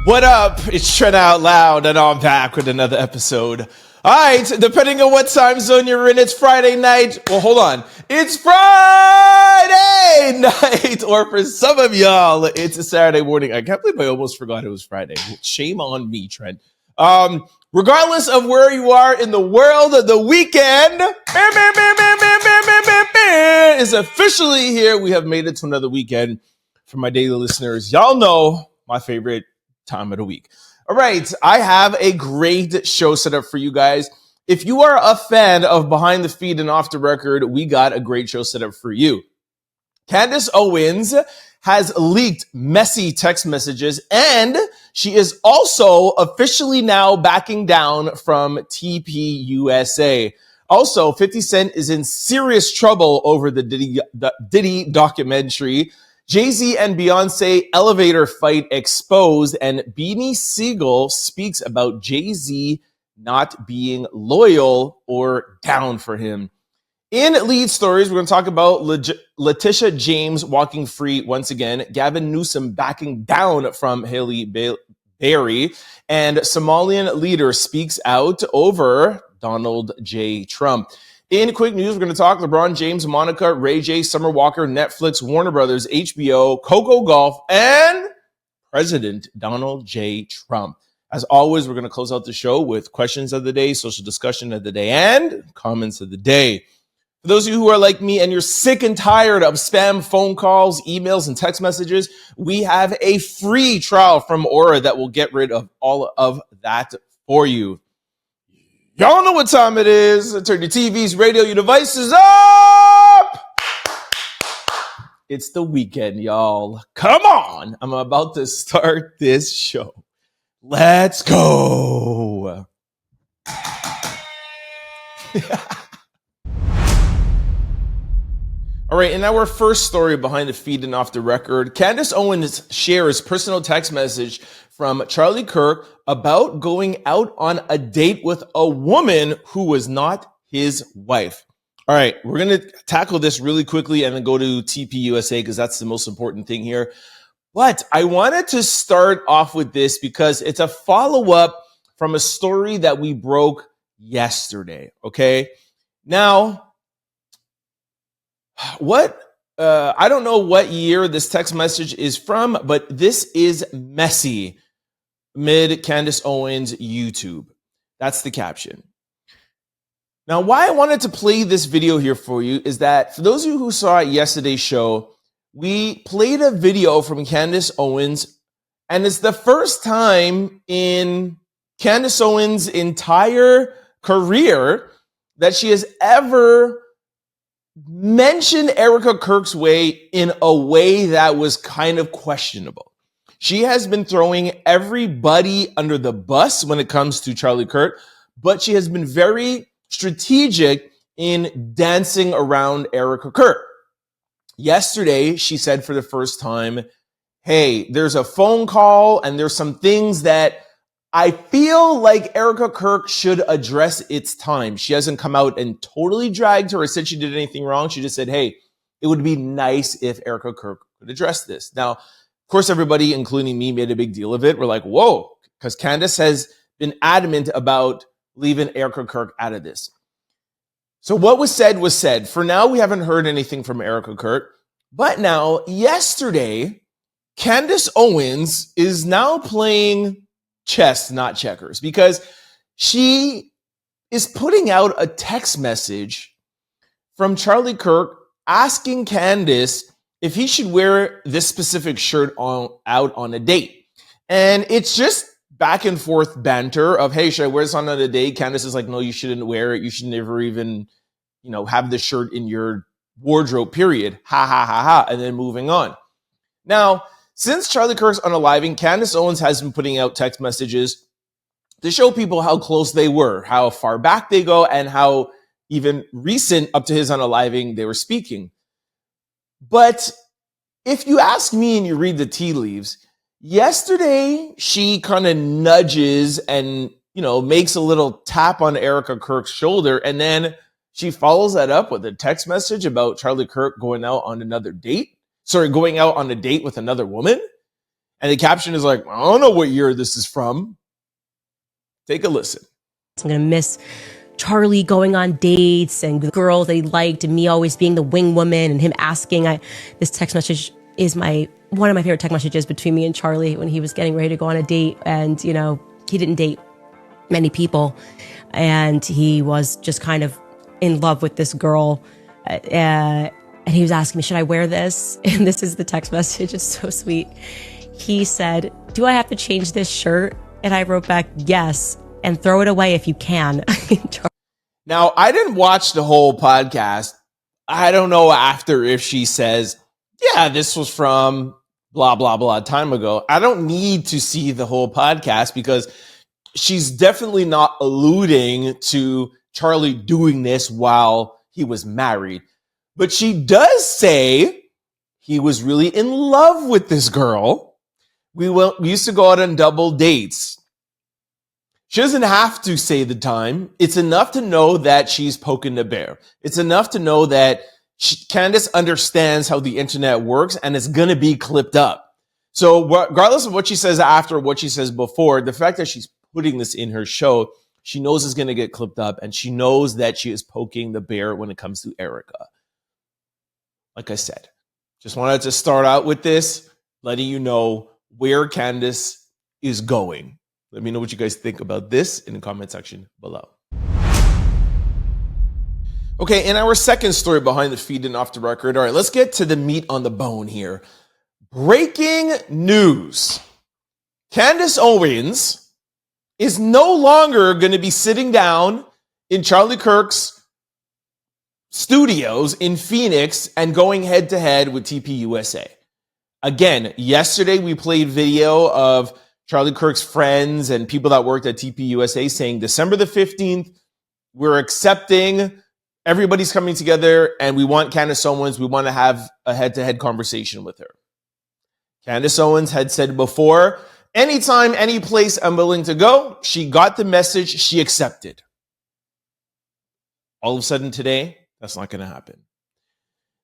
What up? It's Trent Out Loud, and I'm back with another episode. All right, depending on what time zone you're in, it's Friday night. Well, hold on. It's Friday night, or for some of y'all, it's a Saturday morning. I can't believe I almost forgot it was Friday. Shame on me, Trent. Regardless of where you are in the world, the weekend is officially here. We have made it to another weekend. For my daily listeners, y'all know my favorite time of the week. All right, I have a great show set up for you guys. If you are a fan of Behind the Feed and Off the Record, we got a great show set up for you. Candace Owens has leaked messy text messages, and she is also officially now backing down from TPUSA. Also, 50 Cent is in serious trouble over the Diddy documentary. Jay-Z and Beyoncé elevator fight exposed, and Beanie Sigel speaks about Jay-Z not being loyal or down for him. In lead stories, we're going to talk about Letitia James walking free once again, Gavin Newsom backing down from Halle Berry, and Somalian leader speaks out over Donald J. Trump. In quick news, we're going to talk LeBron James, Monica, Ray J, Summer Walker, Netflix, Warner Bros HBO, Coco Gauff, and President Donald J. Trump. As always, we're going to close out the show with questions of the day, social discussion of the day, and comments of the day. For those of you who are like me and you're sick and tired of spam phone calls, emails, and text messages, we have a free trial from Aura that will get rid of all of that for you. Y'all know what time it is. Turn your TVs, radio, your devices up. It's the weekend, y'all. Come on. I'm about to start this show. Let's go. All right, in our first story behind the feed and off the record, Candace Owens shares personal text message from Charlie Kirk about going out on a date with a woman who was not his wife. All right, we're going to tackle this really quickly and then go to TPUSA because that's the most important thing here. But I wanted to start off with this because it's a follow-up from a story that we broke yesterday, okay? Now, I don't know what year this text message is from, but this is messy mid Candace Owens YouTube. That's the caption. Now, why I wanted to play this video here for you is that for those of you who saw yesterday's show, we played a video from Candace Owens, and it's the first time in Candace Owens' entire career that she has ever mentioned Erica Kirk's way in a way that was kind of questionable. She has been throwing everybody under the bus when it comes to Charlie Kirk, but she has been very strategic in dancing around Erica Kirk. Yesterday, she said for the first time, hey, there's a phone call and there's some things that I feel like Erica Kirk should address its time. She hasn't come out and totally dragged her or said she did anything wrong. She just said, hey, it would be nice if Erica Kirk could address this. Now, of course, everybody, including me, made a big deal of it. We're like, whoa, because Candace has been adamant about leaving Erica Kirk out of this. So what was said was said. For now, we haven't heard anything from Erica Kirk. But now, yesterday, Candace Owens is now playing chess, not checkers, because she is putting out a text message from Charlie Kirk asking Candace if he should wear this specific shirt out on a date. And it's just back and forth banter of, hey, should I wear this on a date? Candace is like, no, you shouldn't wear it. You should never even, have the shirt in your wardrobe, period. Ha, ha, ha, ha. And then moving on. Now, since Charlie Kirk's unaliving, Candace Owens has been putting out text messages to show people how close they were, how far back they go, and how even recent up to his unaliving they were speaking. But if you ask me and you read the tea leaves, yesterday she kind of nudges and, makes a little tap on Erica Kirk's shoulder, and then she follows that up with a text message about Charlie Kirk going out on a date with another woman. And the caption is like, I don't know what year this is from. Take a listen. I'm going to miss Charlie going on dates and the girls they liked and me always being the wing woman and him asking. This text message is one of my favorite text messages between me and Charlie when he was getting ready to go on a date. And, you know, he didn't date many people. And he was just kind of in love with this girl. And he was asking me, should I wear this? And this is the text message. It's so sweet. He said, do I have to change this shirt? And I wrote back, yes, and throw it away if you can. Now, I didn't watch the whole podcast. I don't know after if she says, yeah, this was from blah, blah, blah time ago. I don't need to see the whole podcast because she's definitely not alluding to Charlie doing this while he was married. But she does say he was really in love with this girl. We used to go out on double dates. She doesn't have to say the time. It's enough to know that she's poking the bear. It's enough to know that Candace understands how the internet works and it's going to be clipped up. So regardless of what she says after, what she says before, the fact that she's putting this in her show, she knows it's going to get clipped up and she knows that she is poking the bear when it comes to Erica. Like I said, just wanted to start out with this, letting you know where Candace is going. Let me know what you guys think about this in the comment section below. Okay, in our second story behind the feed and off the record, all right, let's get to the meat on the bone here. Breaking news. Candace Owens is no longer going to be sitting down in Charlie Kirk's studios in Phoenix and going head to head with TPUSA. Again, yesterday we played video of Charlie Kirk's friends and people that worked at TPUSA saying December the 15th, we're accepting, everybody's coming together and we want Candace Owens, we want to have a head-to-head conversation with her. Candace Owens had said before, anytime, any place I'm willing to go. She got the message, she accepted. All of a sudden today, that's not going to happen.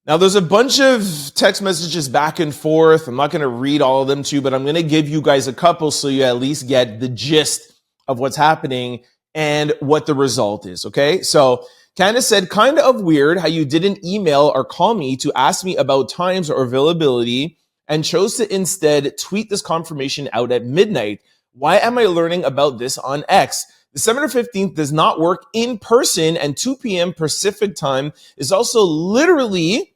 Now, there's a bunch of text messages back and forth. I'm not going to read all of them to you, but I'm going to give you guys a couple so you at least get the gist of what's happening and what the result is, okay? So Candace said, kind of weird how you didn't email or call me to ask me about times or availability and chose to instead tweet this confirmation out at midnight. Why am I learning about this on X? December 15th does not work in person, and 2 p.m. Pacific time is also literally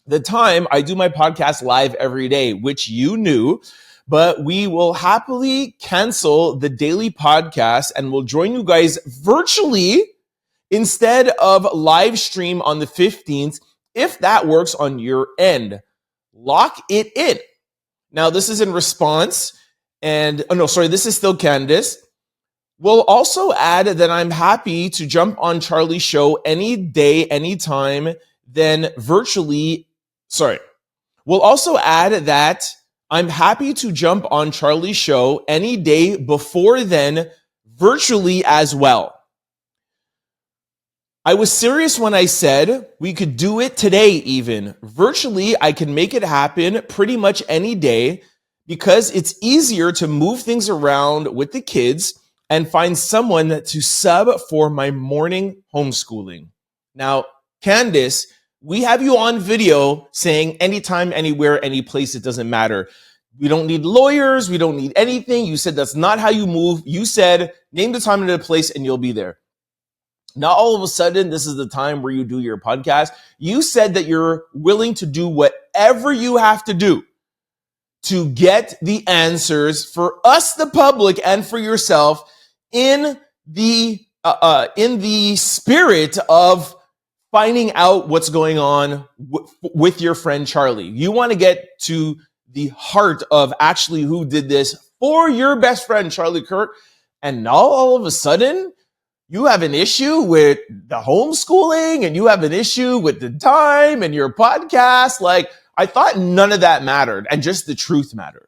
the time I do my podcast live every day, which you knew, but we will happily cancel the daily podcast and we'll join you guys virtually instead of live stream on the 15th, if that works on your end. Lock it in. Now, this is in response, this is still Candace. We'll also add that I'm happy to jump on Charlie's show any day, anytime, then virtually. We'll also add that I'm happy to jump on Charlie's show any day before then, virtually as well. I was serious when I said we could do it today even. Virtually, I can make it happen pretty much any day because it's easier to move things around with the kids and find someone to sub for my morning homeschooling. Now, Candace, we have you on video saying anytime, anywhere, any place, it doesn't matter. We don't need lawyers. We don't need anything. You said that's not how you move. You said name the time and the place and you'll be there. Now, all of a sudden, this is the time where you do your podcast. You said that you're willing to do whatever you have to do to get the answers for us, the public, and for yourself in the spirit of finding out what's going on with your friend Charlie. You want to get to the heart of actually who did this for your best friend, Charlie Kirk. And now all of a sudden, you have an issue with the homeschooling and you have an issue with the time and your podcast. Like, I thought none of that mattered and just the truth mattered.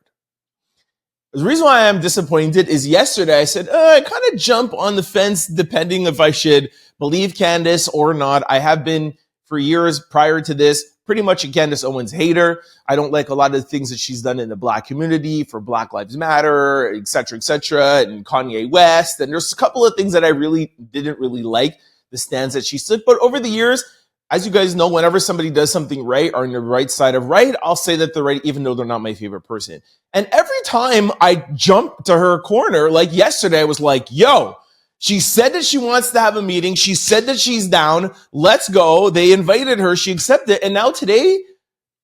The reason why I'm disappointed is yesterday I said, I kind of jump on the fence depending if I should believe Candace or not. I have been for years prior to this pretty much a Candace Owens hater. I don't like a lot of the things that she's done in the Black community for Black Lives Matter, et cetera, and Kanye West. And there's a couple of things that I really didn't really like, the stands that she took. But over the years, as you guys know, whenever somebody does something right or on the right side of right, I'll say that they're right, even though they're not my favorite person. And every time I jump to her corner, like yesterday, I was like, yo, she said that she wants to have a meeting. She said that she's down. Let's go. They invited her. She accepted. And now today,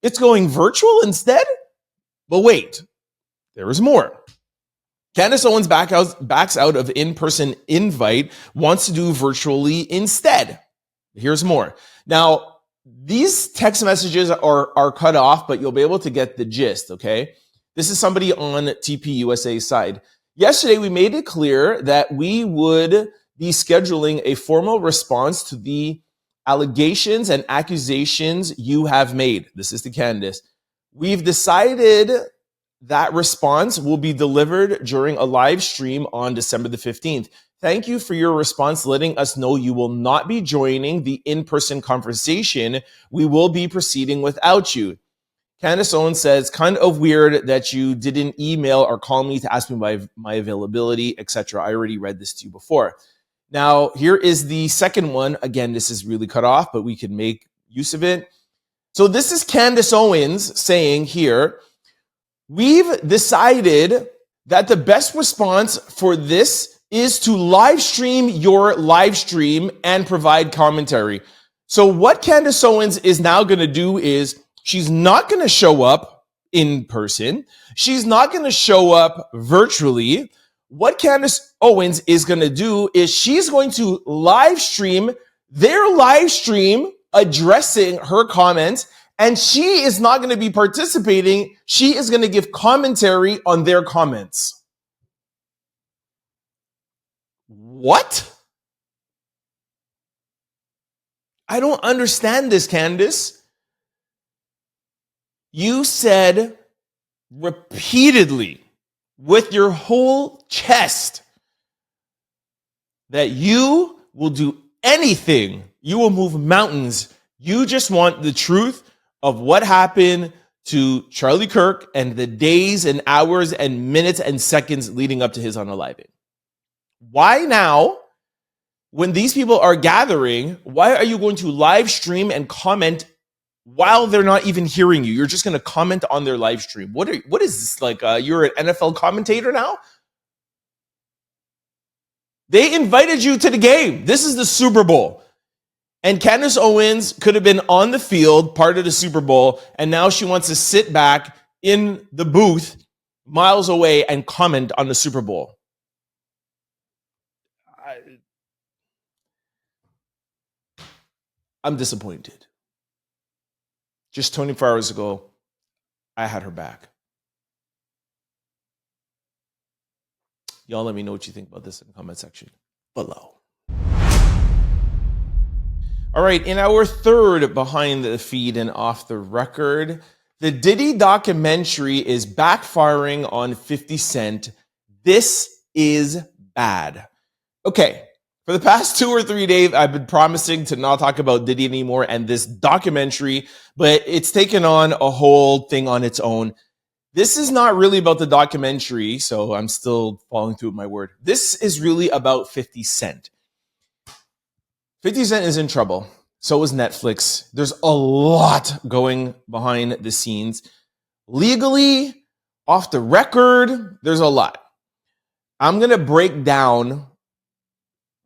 it's going virtual instead? But wait, there is more. Candace Owens backs out of in-person invite, wants to do virtually instead. Here's more. Now, these text messages are cut off, but you'll be able to get the gist, okay? This is somebody on TPUSA's side. Yesterday, we made it clear that we would be scheduling a formal response to the allegations and accusations you have made. This is to Candace. We've decided that response will be delivered during a live stream on December the 15th. Thank you for your response, letting us know you will not be joining the in-person conversation. We will be proceeding without you. Candace Owens says, kind of weird that you didn't email or call me to ask me my availability, etc. I already read this to you before. Now, here is the second one. Again, this is really cut off, but we can make use of it. So this is Candace Owens saying here, we've decided that the best response for this is to live stream your live stream and provide commentary. So what Candace Owens is now going to do is she's not going to show up in person. She's not going to show up virtually. What Candace Owens is going to do is she's going to live stream their live stream addressing her comments, and she is not going to be participating. She is going to give commentary on their comments. What? I don't understand this, Candace. You said repeatedly with your whole chest that you will do anything. You will move mountains. You just want the truth of what happened to Charlie Kirk and the days and hours and minutes and seconds leading up to his unaliving. Why now, when these people are gathering, why are you going to live stream and comment while they're not even hearing you? You're just going to comment on their live stream. What is this, like you're an NFL commentator now? They invited you to the game. This is the Super Bowl. And Candace Owens could have been on the field, part of the Super Bowl, and now she wants to sit back in the booth miles away and comment on the Super Bowl. I'm disappointed. Just 24 hours ago, I had her back. Y'all let me know what you think about this in the comment section below. All right, in our third behind the feed and off the record, the Diddy documentary is backfiring on 50 Cent. This is bad. Okay, for the past 2 or 3 days, I've been promising to not talk about Diddy anymore and this documentary, but it's taken on a whole thing on its own. This is not really about the documentary, so I'm still following through with my word. This is really about 50 Cent. 50 Cent is in trouble. So is Netflix. There's a lot going behind the scenes. Legally, off the record, there's a lot. I'm going to break down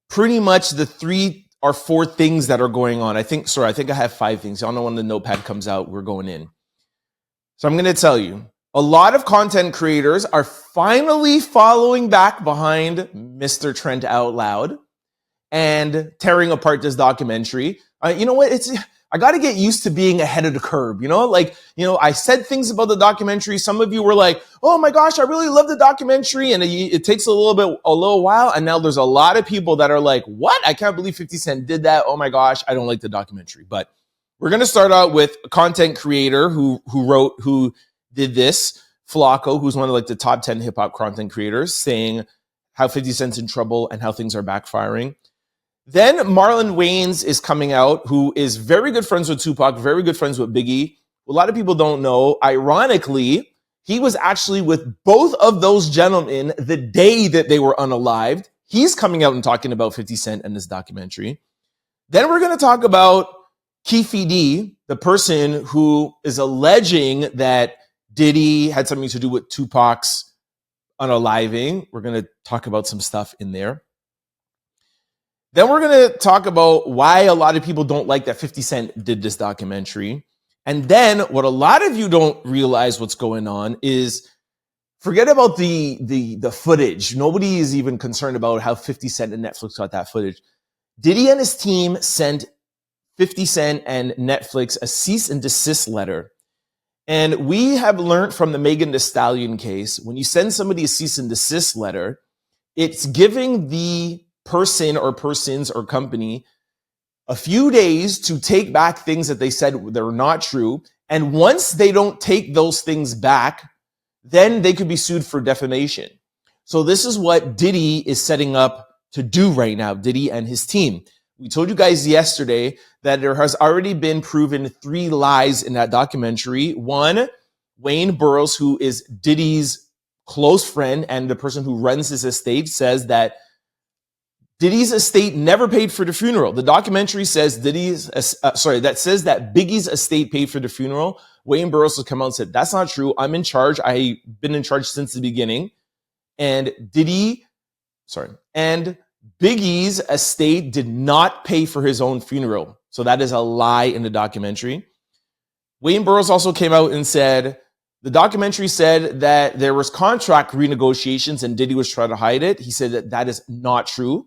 pretty much the 3 or 4 things that are going on. I think I have 5 things. Y'all know when the notepad comes out, we're going in. So I'm going to tell you, a lot of content creators are finally following back behind Mr. Trent Out Loud and tearing apart this documentary. You know what? I got to get used to being ahead of the curve. I said things about the documentary. Some of you were like, "Oh my gosh, I really love the documentary," and it takes a little while. And now there's a lot of people that are like, "What? I can't believe 50 Cent did that. Oh my gosh, I don't like the documentary." But we're gonna start out with a content creator who did this, Flacco, who's one of like the top 10 hip hop content creators, saying how 50 Cent's in trouble and how things are backfiring. Then Marlon Wayans is coming out, who is very good friends with Tupac, very good friends with Biggie. A lot of people don't know. Ironically, he was actually with both of those gentlemen the day that they were unalived. He's coming out and talking about 50 Cent in this documentary. Then we're going to talk about Keefe D, the person who is alleging that Diddy had something to do with Tupac's unaliving. We're going to talk about some stuff in there. Then we're going to talk about why a lot of people don't like that 50 Cent did this documentary. And then what a lot of you don't realize what's going on is forget about the footage. Nobody is even concerned about how 50 Cent and Netflix got that footage. Diddy and his team sent 50 Cent and Netflix a cease and desist letter. And we have learned from the Megan Thee Stallion case, when you send somebody a cease and desist letter, it's giving the person or persons or company a few days to take back things that they said that were not true. And once they don't take those things back, then they could be sued for defamation. So this is what Diddy is setting up to do right now, Diddy and his team. We told you guys yesterday that there has already been proven 3 lies in that documentary. One, Wayne Burroughs, who is Diddy's close friend and the person who runs his estate, says that Diddy's estate never paid for the funeral. The documentary says that says that Biggie's estate paid for the funeral. Wayne Burroughs has come out and said, that's not true. I'm in charge. I've been in charge since the beginning. And Biggie's estate did not pay for his own funeral. So that is a lie in the documentary. Wayne Burroughs also came out and said, the documentary said that there was contract renegotiations and Diddy was trying to hide it. He said that that is not true.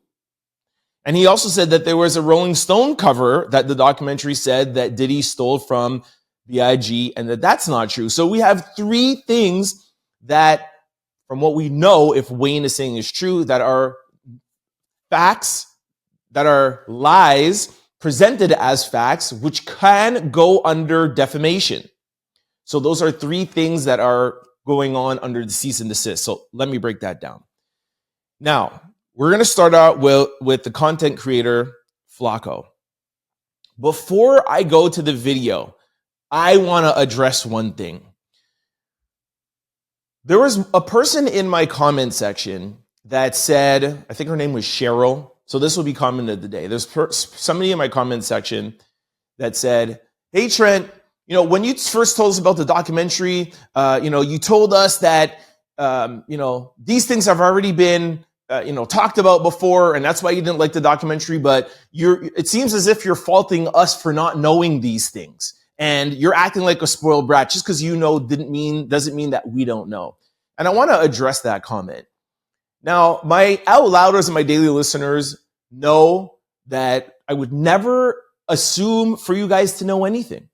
And he also said that there was a Rolling Stone cover that the documentary said that Diddy stole from B.I.G. and that that's not true. So we have 3 things that, from what we know, if Wayne is saying is true, that are facts, that are lies presented as facts, which can go under defamation. So those are 3 things that are going on under the cease and desist. So let me break that down. Now, we're going to start out with the content creator, Flacco. Before I go to the video, I want to address one thing. There was a person in my comment section that said, I think her name was Cheryl. So this will be comment of the day. There's somebody in my comment section that said, hey, Trent, when you first told us about the documentary, you told us that, these things have already been, talked about before, and that's why you didn't like the documentary, but it seems as if you're faulting us for not knowing these things. And you're acting like a spoiled brat just because you know doesn't mean that we don't know. And I want to address that comment. Now, my out louders and my daily listeners know that I would never assume for you guys to know anything.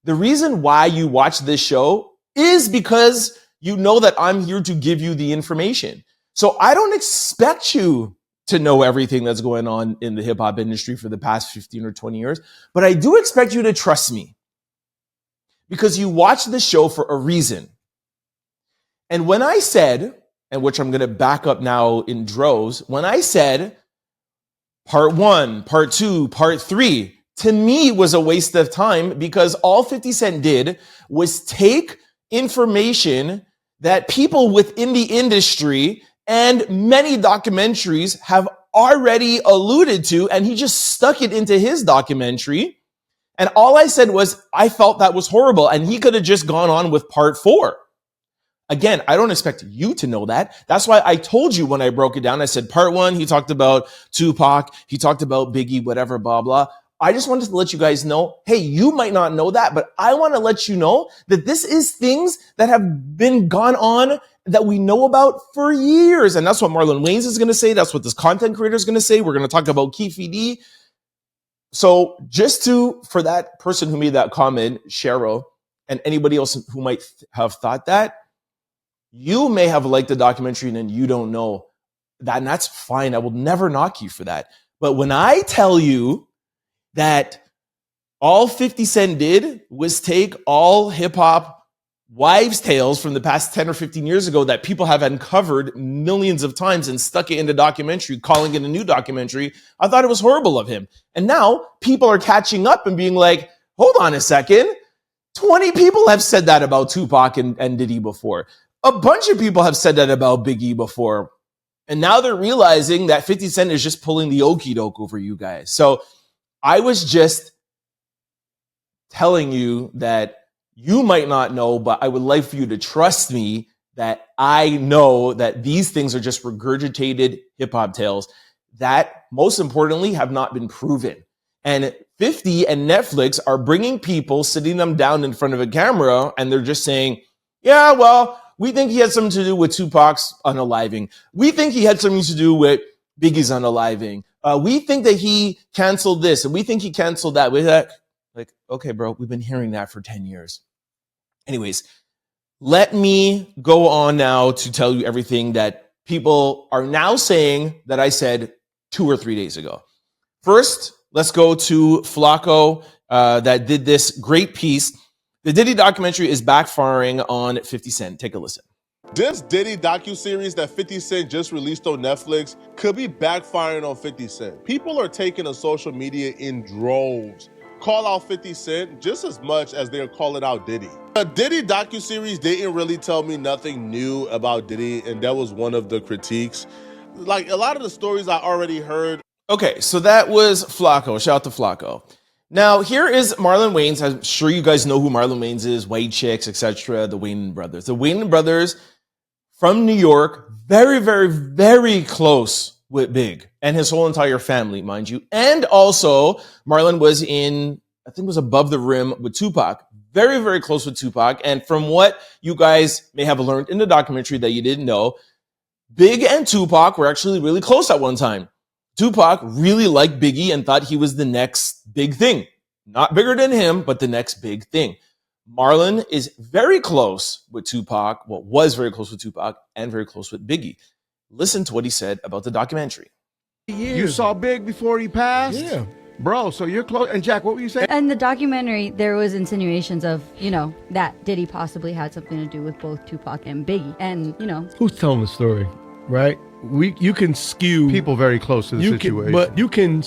The reason why you watch this show is because you know that I'm here to give you the information. So I don't expect you to know everything that's going on in the hip hop industry for the past 15 or 20 years, but I do expect you to trust me because you watch the show for a reason. And when I said, and which I'm going to back up now in droves, when I said part 1, part 2, part 3, to me was a waste of time because all 50 Cent did was take information that people within the industry and many documentaries have already alluded to, and he just stuck it into his documentary. And all I said was, I felt that was horrible, and he could have just gone on with part 4. Again, I don't expect you to know that. That's why I told you when I broke it down, I said part 1, he talked about Tupac, he talked about Biggie, whatever, blah, blah. I just wanted to let you guys know, hey, you might not know that, but I want to let you know that this is things that have been gone on that we know about for years. And that's what Marlon Wayans is going to say. That's what this content creator is going to say. We're going to talk about Keefe D. So for that person who made that comment, Cheryl, and anybody else who might have thought that, you may have liked the documentary and then you don't know that, and that's fine. I will never knock you for that. But when I tell you that all 50 Cent did was take all hip hop wives' tales from the past 10 or 15 years ago that people have uncovered millions of times and stuck it in a documentary, calling it a new documentary. I thought it was horrible of him. And now people are catching up and being like, hold on a second. 20 people have said that about Tupac and Diddy before. A bunch of people have said that about Biggie before. And now they're realizing that 50 Cent is just pulling the okie doke over you guys. So I was just telling you that you might not know, but I would like for you to trust me that I know that these things are just regurgitated hip hop tales that, most importantly, have not been proven. And 50 and Netflix are bringing people, sitting them down in front of a camera, and they're just saying, yeah, well, we think he had something to do with Tupac's unaliving. We think he had something to do with Biggie's unaliving. We think that he canceled this, and we think he canceled that. With that, like, okay, bro, we've been hearing that for 10 years. Anyways, let me go on now to tell you everything that people are now saying that I said 2 or 3 days ago. First, let's go to Flacco that did this great piece. The Diddy documentary is backfiring on 50 Cent. Take a listen. This Diddy docuseries that 50 Cent just released on Netflix could be backfiring on 50 Cent. People are taking to social media in droves. Call out 50 Cent just as much as they're calling out Diddy. The Diddy docuseries didn't really tell me nothing new about Diddy, and that was one of the critiques. Like, a lot of the stories I already heard. Okay, so that was Flacco. Shout out to Flacco. Now, here is Marlon Wayans. I'm sure you guys know who Marlon Wayans is, White Chicks, etc., the Wayans brothers. The Wayans brothers from New York, very, very, very close with Big and his whole entire family, mind you. And also, Marlon was in, I think it was Above the Rim with Tupac. Very, very close with Tupac. And from what you guys may have learned in the documentary that you didn't know, Big and Tupac were actually really close at one time. Tupac really liked Biggie and thought he was the next big thing. Not bigger than him, but the next big thing. Marlon is very close with Tupac, well, was very close with Tupac and very close with Biggie. Listen to what he said about the documentary. You saw Big before he passed? Yeah. Bro, so you're close. And Jack, what were you saying? In the documentary, there was insinuations of, that Diddy possibly had something to do with both Tupac and Biggie. And, Who's telling the story, right? You can skew People very close to the situation. but you can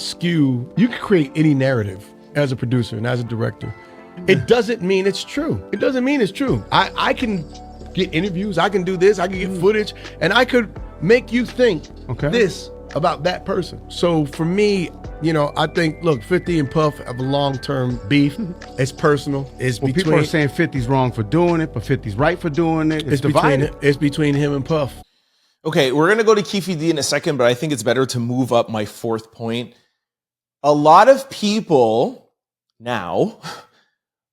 create any narrative as a producer and as a director. It doesn't mean it's true. It doesn't mean it's true. I can get interviews, I can do this, I can get footage, and I could make you think this about that person. So for me, I think, look, 50 and Puff have a long-term beef. It's personal. People are saying 50's wrong for doing it, but 50's right for doing it. It's divided. It's between him and Puff. Okay, we're going to go to Keefe D in a second, but I think it's better to move up my fourth point. A lot of people now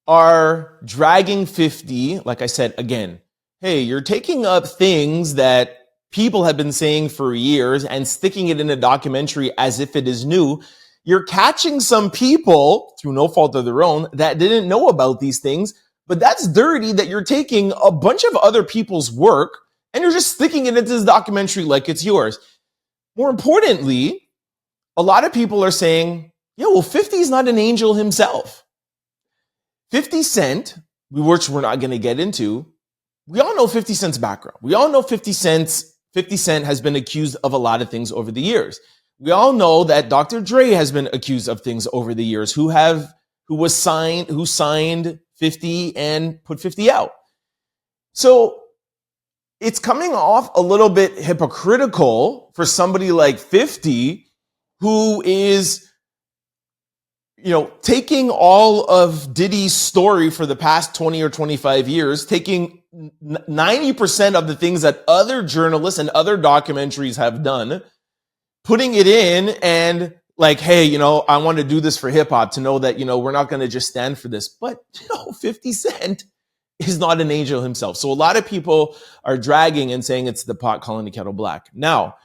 are dragging 50, like I said, again, hey, you're taking up things that people have been saying for years and sticking it in a documentary as if it is new. You're catching some people, through no fault of their own, that didn't know about these things, but that's dirty that you're taking a bunch of other people's work and you're just sticking it into this documentary like it's yours. More importantly, a lot of people are saying, yeah, well, 50 is not an angel himself. 50 Cent, which we're not going to get into, we all know 50 Cent's background. We all know 50 Cent has been accused of a lot of things over the years. We all know that Dr. Dre has been accused of things over the years, who signed 50 and put 50 out. So it's coming off a little bit hypocritical for somebody like 50 who is, taking all of Diddy's story for the past 20 or 25 years, taking 90% of the things that other journalists and other documentaries have done, putting it in and like, hey, I want to do this for hip hop to know that, we're not going to just stand for this. But, 50 Cent is not an angel himself. So a lot of people are dragging and saying it's the pot calling the kettle black. Now,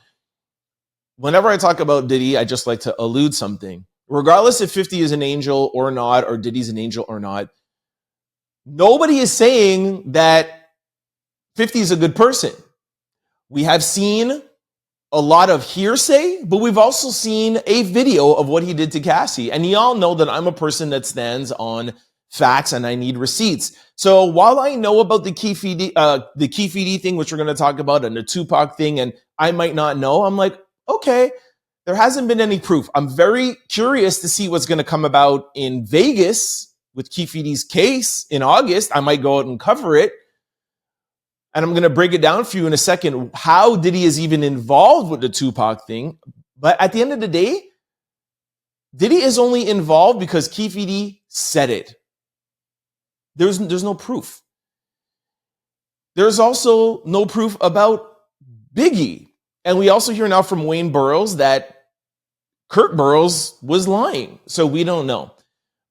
whenever I talk about Diddy, I just like to allude something. Regardless if 50 is an angel or not, or Diddy's an angel or not, nobody is saying that 50 is a good person. We have seen a lot of hearsay, but we've also seen a video of what he did to Cassie. And y'all know that I'm a person that stands on facts and I need receipts. So while I know about the Keefe D thing, which we're going to talk about, and the Tupac thing, and I might not know, I'm like, okay, there hasn't been any proof. I'm very curious to see what's going to come about in Vegas with Keefe D's case in August. I might go out and cover it. And I'm going to break it down for you in a second, how Diddy is even involved with the Tupac thing. But at the end of the day, Diddy is only involved because Keefe D said it. There's no proof. There's also no proof about Biggie. And we also hear now from Wayne Burroughs that Kurt Burroughs was lying. So we don't know.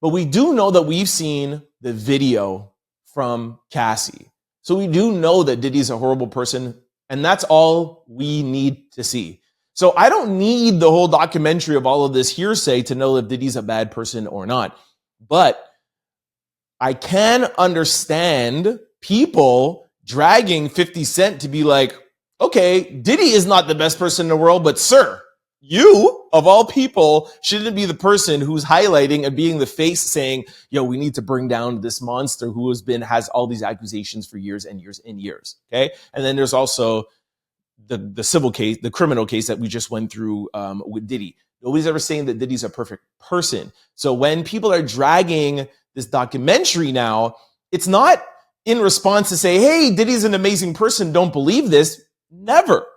But we do know that we've seen the video from Cassie. So we do know that Diddy's a horrible person, and that's all we need to see. So I don't need the whole documentary of all of this hearsay to know if Diddy's a bad person or not. But I can understand people dragging 50 Cent to be like, okay, Diddy is not the best person in the world, but sir, you, of all people, shouldn't be the person who's highlighting and being the face saying, yo, we need to bring down this monster who has all these accusations for years and years and years. Okay. And then there's also the civil case, the criminal case that we just went through with Diddy. Nobody's ever saying that Diddy's a perfect person. So when people are dragging this documentary now, it's not in response to say, hey, Diddy's an amazing person, don't believe this. Never.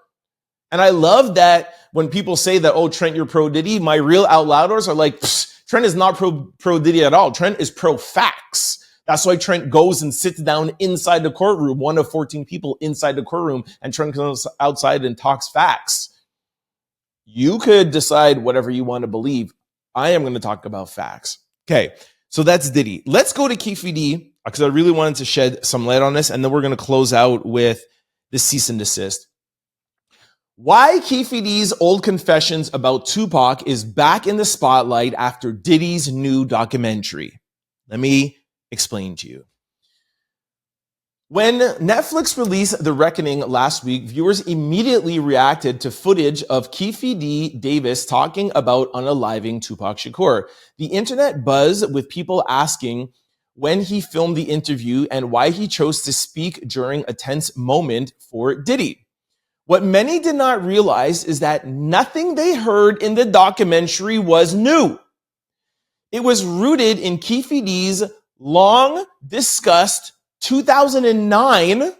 And I love that when people say that, oh, Trent, you're pro Diddy, my real out louders are like, Trent is not pro Diddy at all. Trent is pro facts. That's why Trent goes and sits down inside the courtroom, one of 14 people inside the courtroom, and Trent comes outside and talks facts. You could decide whatever you want to believe. I am going to talk about facts. Okay, so that's Diddy. Let's go to Keefe D, because I really wanted to shed some light on this, and then we're going to close out with the cease and desist. Why Keefe D's old confessions about Tupac is back in the spotlight after Diddy's new documentary. Let me explain to you. When Netflix released The Reckoning last week, viewers immediately reacted to footage of Keefe D. Davis talking about unaliving Tupac Shakur. The internet buzzed with people asking when he filmed the interview and why he chose to speak during a tense moment for Diddy. What many did not realize is that nothing they heard in the documentary was new. It was rooted in Keefe D's long discussed 2009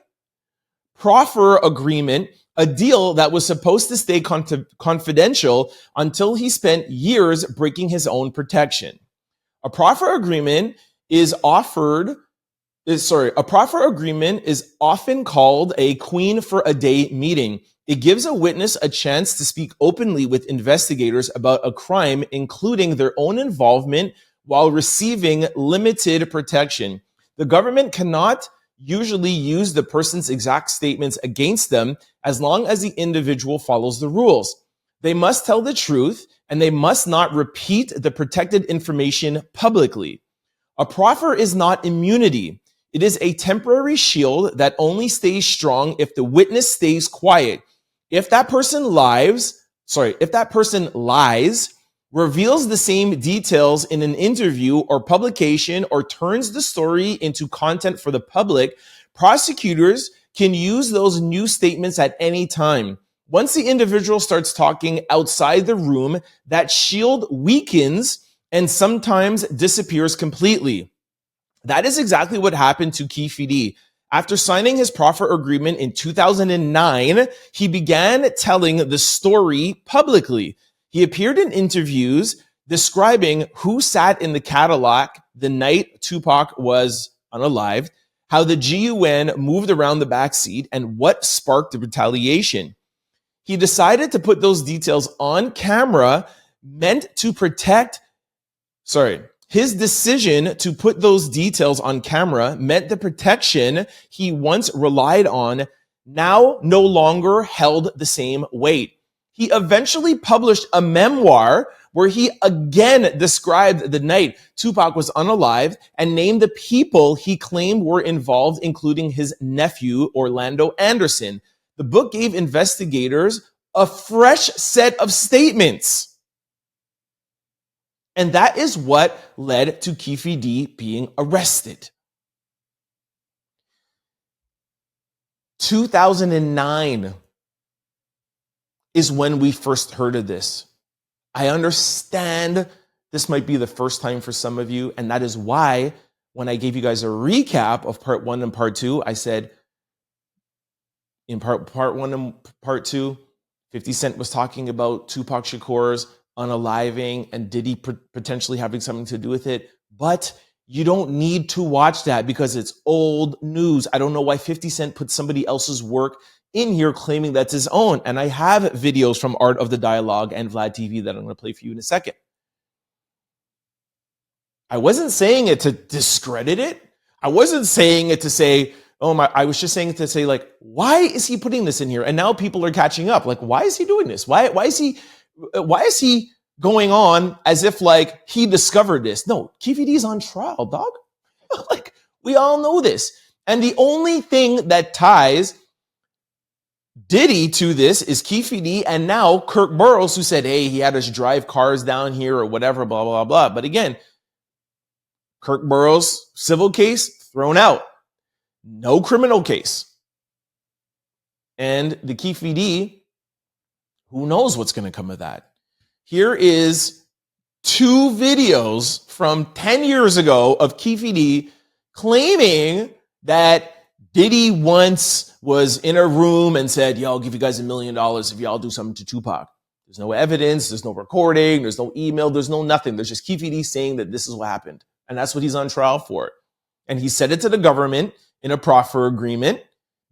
proffer agreement, a deal that was supposed to stay confidential until he spent years breaking his own protection. A proffer agreement is often called a Queen for a Day meeting. It gives a witness a chance to speak openly with investigators about a crime, including their own involvement, while receiving limited protection. The government cannot usually use the person's exact statements against them as long as the individual follows the rules. They must tell the truth, and they must not repeat the protected information publicly. A proffer is not immunity. It is a temporary shield that only stays strong if the witness stays quiet. If that person lies, reveals the same details in an interview or publication, or turns the story into content for the public, prosecutors can use those new statements at any time. Once the individual starts talking outside the room, that shield weakens and sometimes disappears completely. That is exactly what happened to Keefe D. After signing his proffer agreement in 2009, he began telling the story publicly. He appeared in interviews describing who sat in the Cadillac the night Tupac was unalived, how the GUN moved around the back seat, and what sparked the retaliation. He decided to put those details on camera His decision to put those details on camera meant the protection he once relied on now no longer held the same weight. He eventually published a memoir where he again described the night Tupac was unalived and named the people he claimed were involved, including his nephew, Orlando Anderson. The book gave investigators a fresh set of statements. And that is what led to Keefe D being arrested. 2009 is when we first heard of this. I understand this might be the first time for some of you, and that is why when I gave you guys a recap of part 1 and part 2, I said in part 1 and part 2, 50 Cent was talking about Tupac Shakur's unaliving and Diddy potentially having something to do with it. But you don't need to watch that because it's old news. I don't know why 50 Cent put somebody else's work in here claiming that's his own. And I have videos from Art of the Dialogue and Vlad TV that I'm going to play for you in a second. I wasn't saying it to discredit it. I wasn't saying it to say, oh my, I was just saying it to say, like, why is he putting this in here? And now people are catching up. Like, why is he doing this? Why is he going on as if like he discovered this? No, KVD's on trial, dog. Like, we all know this. And the only thing that ties Diddy to this is KVD and now Kirk Burrows, who said, hey, he had us drive cars down here or whatever, blah, blah, blah. But again, Kirk Burrows' civil case thrown out. No criminal case. And the KVD, who knows what's going to come of that? Here is 2 videos from 10 years ago of KVD claiming that Diddy once was in a room and said, yo, I'll give you guys $1 million if y'all do something to Tupac. There's no evidence. There's no recording. There's no email. There's no nothing. There's just KVD saying that this is what happened. And that's what he's on trial for. And he said it to the government in a proffer agreement.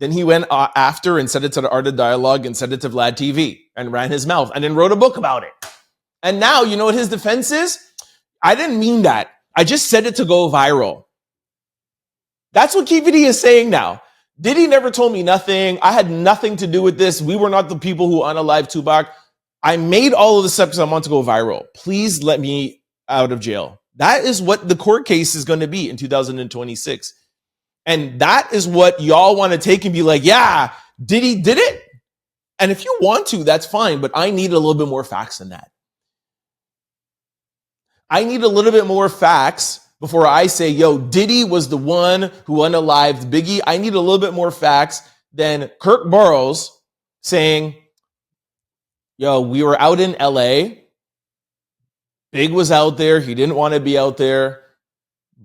Then he went after and said it to the Art of Dialogue and said it to Vlad TV and ran his mouth and then wrote a book about it. And now, you know what his defense is? I didn't mean that. I just said it to go viral. That's what KVD is saying now. Diddy never told me nothing. I had nothing to do with this. We were not the people who unalived Tupac. I made all of this up because I want to go viral. Please let me out of jail. That is what the court case is going to be in 2026. And that is what y'all want to take and be like, yeah, Diddy did it. And if you want to, that's fine. But I need a little bit more facts than that. I need a little bit more facts before I say, yo, Diddy was the one who unalived Biggie. I need a little bit more facts than Kirk Burrows saying, yo, we were out in LA. Big was out there. He didn't want to be out there.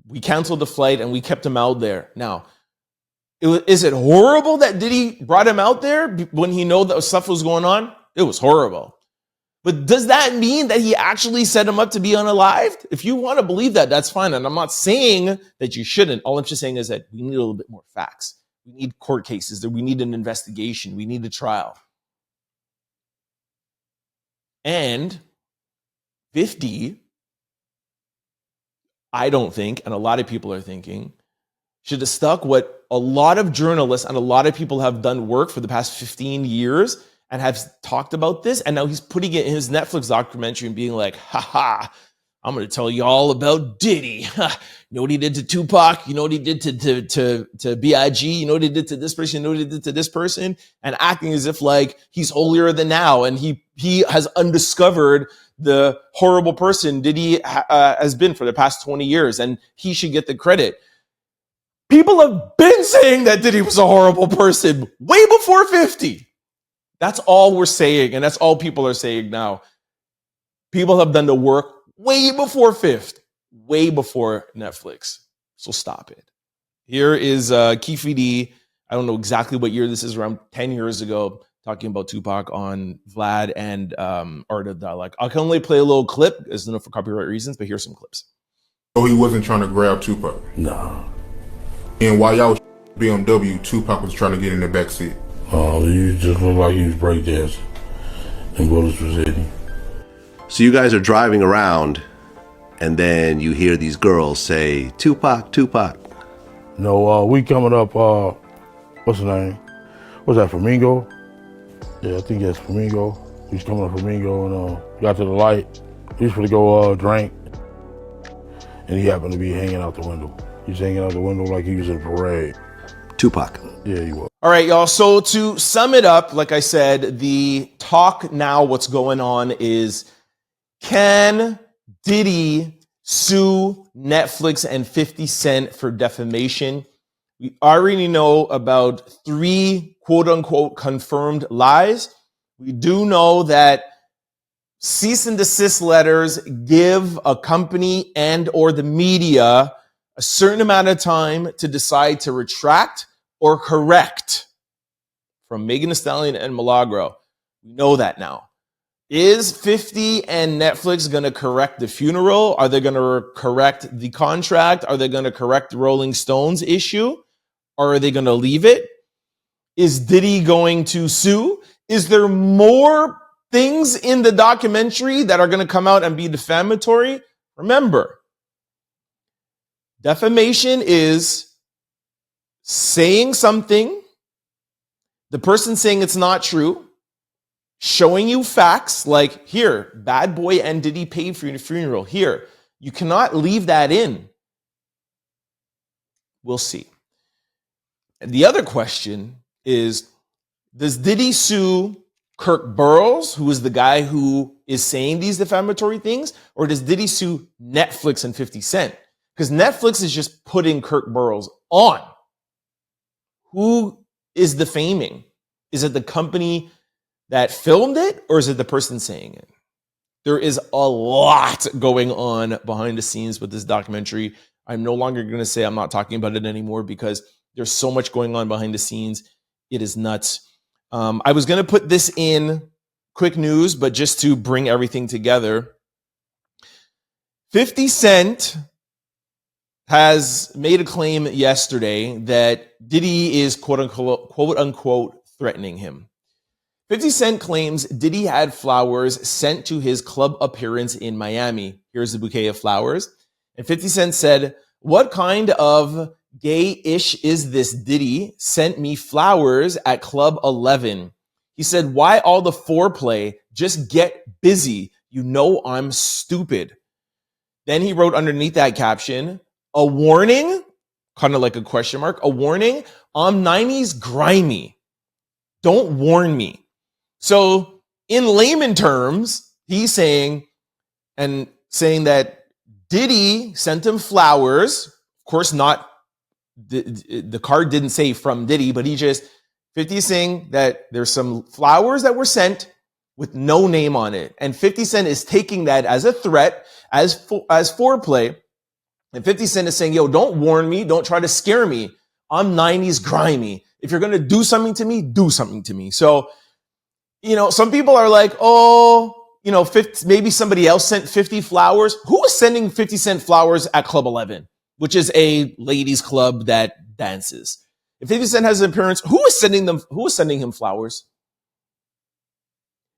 We canceled the flight and we kept him out there. Now, is it horrible that Diddy brought him out there when he knew that stuff was going on? It was horrible. But does that mean that he actually set him up to be unalived? If you want to believe that, that's fine. And I'm not saying that you shouldn't. All I'm just saying is that we need a little bit more facts. We need court cases. That we need an investigation. We need a trial. And 50, I don't think, and a lot of people are thinking, should have stuck what a lot of journalists and a lot of people have done work for the past 15 years and have talked about this. And now he's putting it in his Netflix documentary and being like, haha, I'm going to tell you all about Diddy. You know what he did to Tupac? You know what he did to B.I.G.? You know what he did to this person? You know what he did to this person? And acting as if like he's holier than thou and he has undiscovered the horrible person Diddy has been for the past 20 years, and he should get the credit. People have been saying that Diddy was a horrible person way before 50. That's all we're saying, and that's all people are saying now. People have done the work way before Fifth, way before Netflix. So stop it. Here is Keefe D. I don't know exactly what year this is, around 10 years ago, talking about Tupac on Vlad and Art of Dialogue. I can only play a little clip, as enough for copyright reasons, but here's some clips. So he wasn't trying to grab Tupac? Nah. And while y'all was BMW, Tupac was trying to get in the backseat? Oh, you just look like he was breakdancing and bullets was hitting. So you guys are driving around, and then you hear these girls say, Tupac, Tupac. No, we coming up, what's the name? What's that, Flamingo? Yeah, I think that's Flamingo. He's coming up Flamingo and got to the light. He was going to go drink, and he happened to be hanging out the window. He's hanging out the window like he was in a parade. Tupac. Yeah, he was. All right, y'all. So to sum it up, like I said, the talk now, what's going on is, can Diddy sue Netflix and 50 Cent for defamation? We already know about 3 quote unquote confirmed lies. We do know that cease and desist letters give a company and or the media a certain amount of time to decide to retract or correct from Megan Thee Stallion and Milagro. We know that now. Is 50 and Netflix going to correct the funeral? Are they going to correct the contract? Are they going to correct the Rolling Stones issue? Or are they going to leave it? Is Diddy going to sue? Is there more things in the documentary that are going to come out and be defamatory? Remember, defamation is saying something, the person saying it's not true, showing you facts like, here, Bad Boy and Diddy paid for your funeral. Here, you cannot leave that in. We'll see. And the other question is, does Diddy sue Kirk Burrows, who is the guy who is saying these defamatory things, or does Diddy sue Netflix and 50 Cent? Because Netflix is just putting Kirk Burrows on. Who is defaming? Is it the company that filmed it, or is it the person saying it? There is a lot going on behind the scenes with this documentary. I'm no longer going to say I'm not talking about it anymore because there's so much going on behind the scenes. It is nuts. I was going to put this in quick news, but just to bring everything together, 50 Cent has made a claim yesterday that Diddy is quote unquote threatening him. 50 Cent claims Diddy had flowers sent to his club appearance in Miami. Here's a bouquet of flowers. And 50 Cent said, "What kind of gay-ish is this? Diddy sent me flowers at Club 11. He said, why all the foreplay? Just get busy. You know I'm stupid." Then he wrote underneath that caption, "A warning," kind of like a question mark, "a warning, I'm 90s grimy. Don't warn me." So in layman terms, he's saying that Diddy sent him flowers. Of course, not the card didn't say from Diddy, but 50 is saying that there's some flowers that were sent with no name on it. And 50 Cent is taking that as a threat, as foreplay. And 50 Cent is saying, yo, don't warn me. Don't try to scare me. I'm 90s grimy. If you're going to do something to me, do something to me. So, some people are like, oh, 50, maybe somebody else sent 50 flowers. Who is sending 50 Cent flowers at Club 11, which is a ladies club that dances? If 50 Cent has an appearance, who is sending him flowers?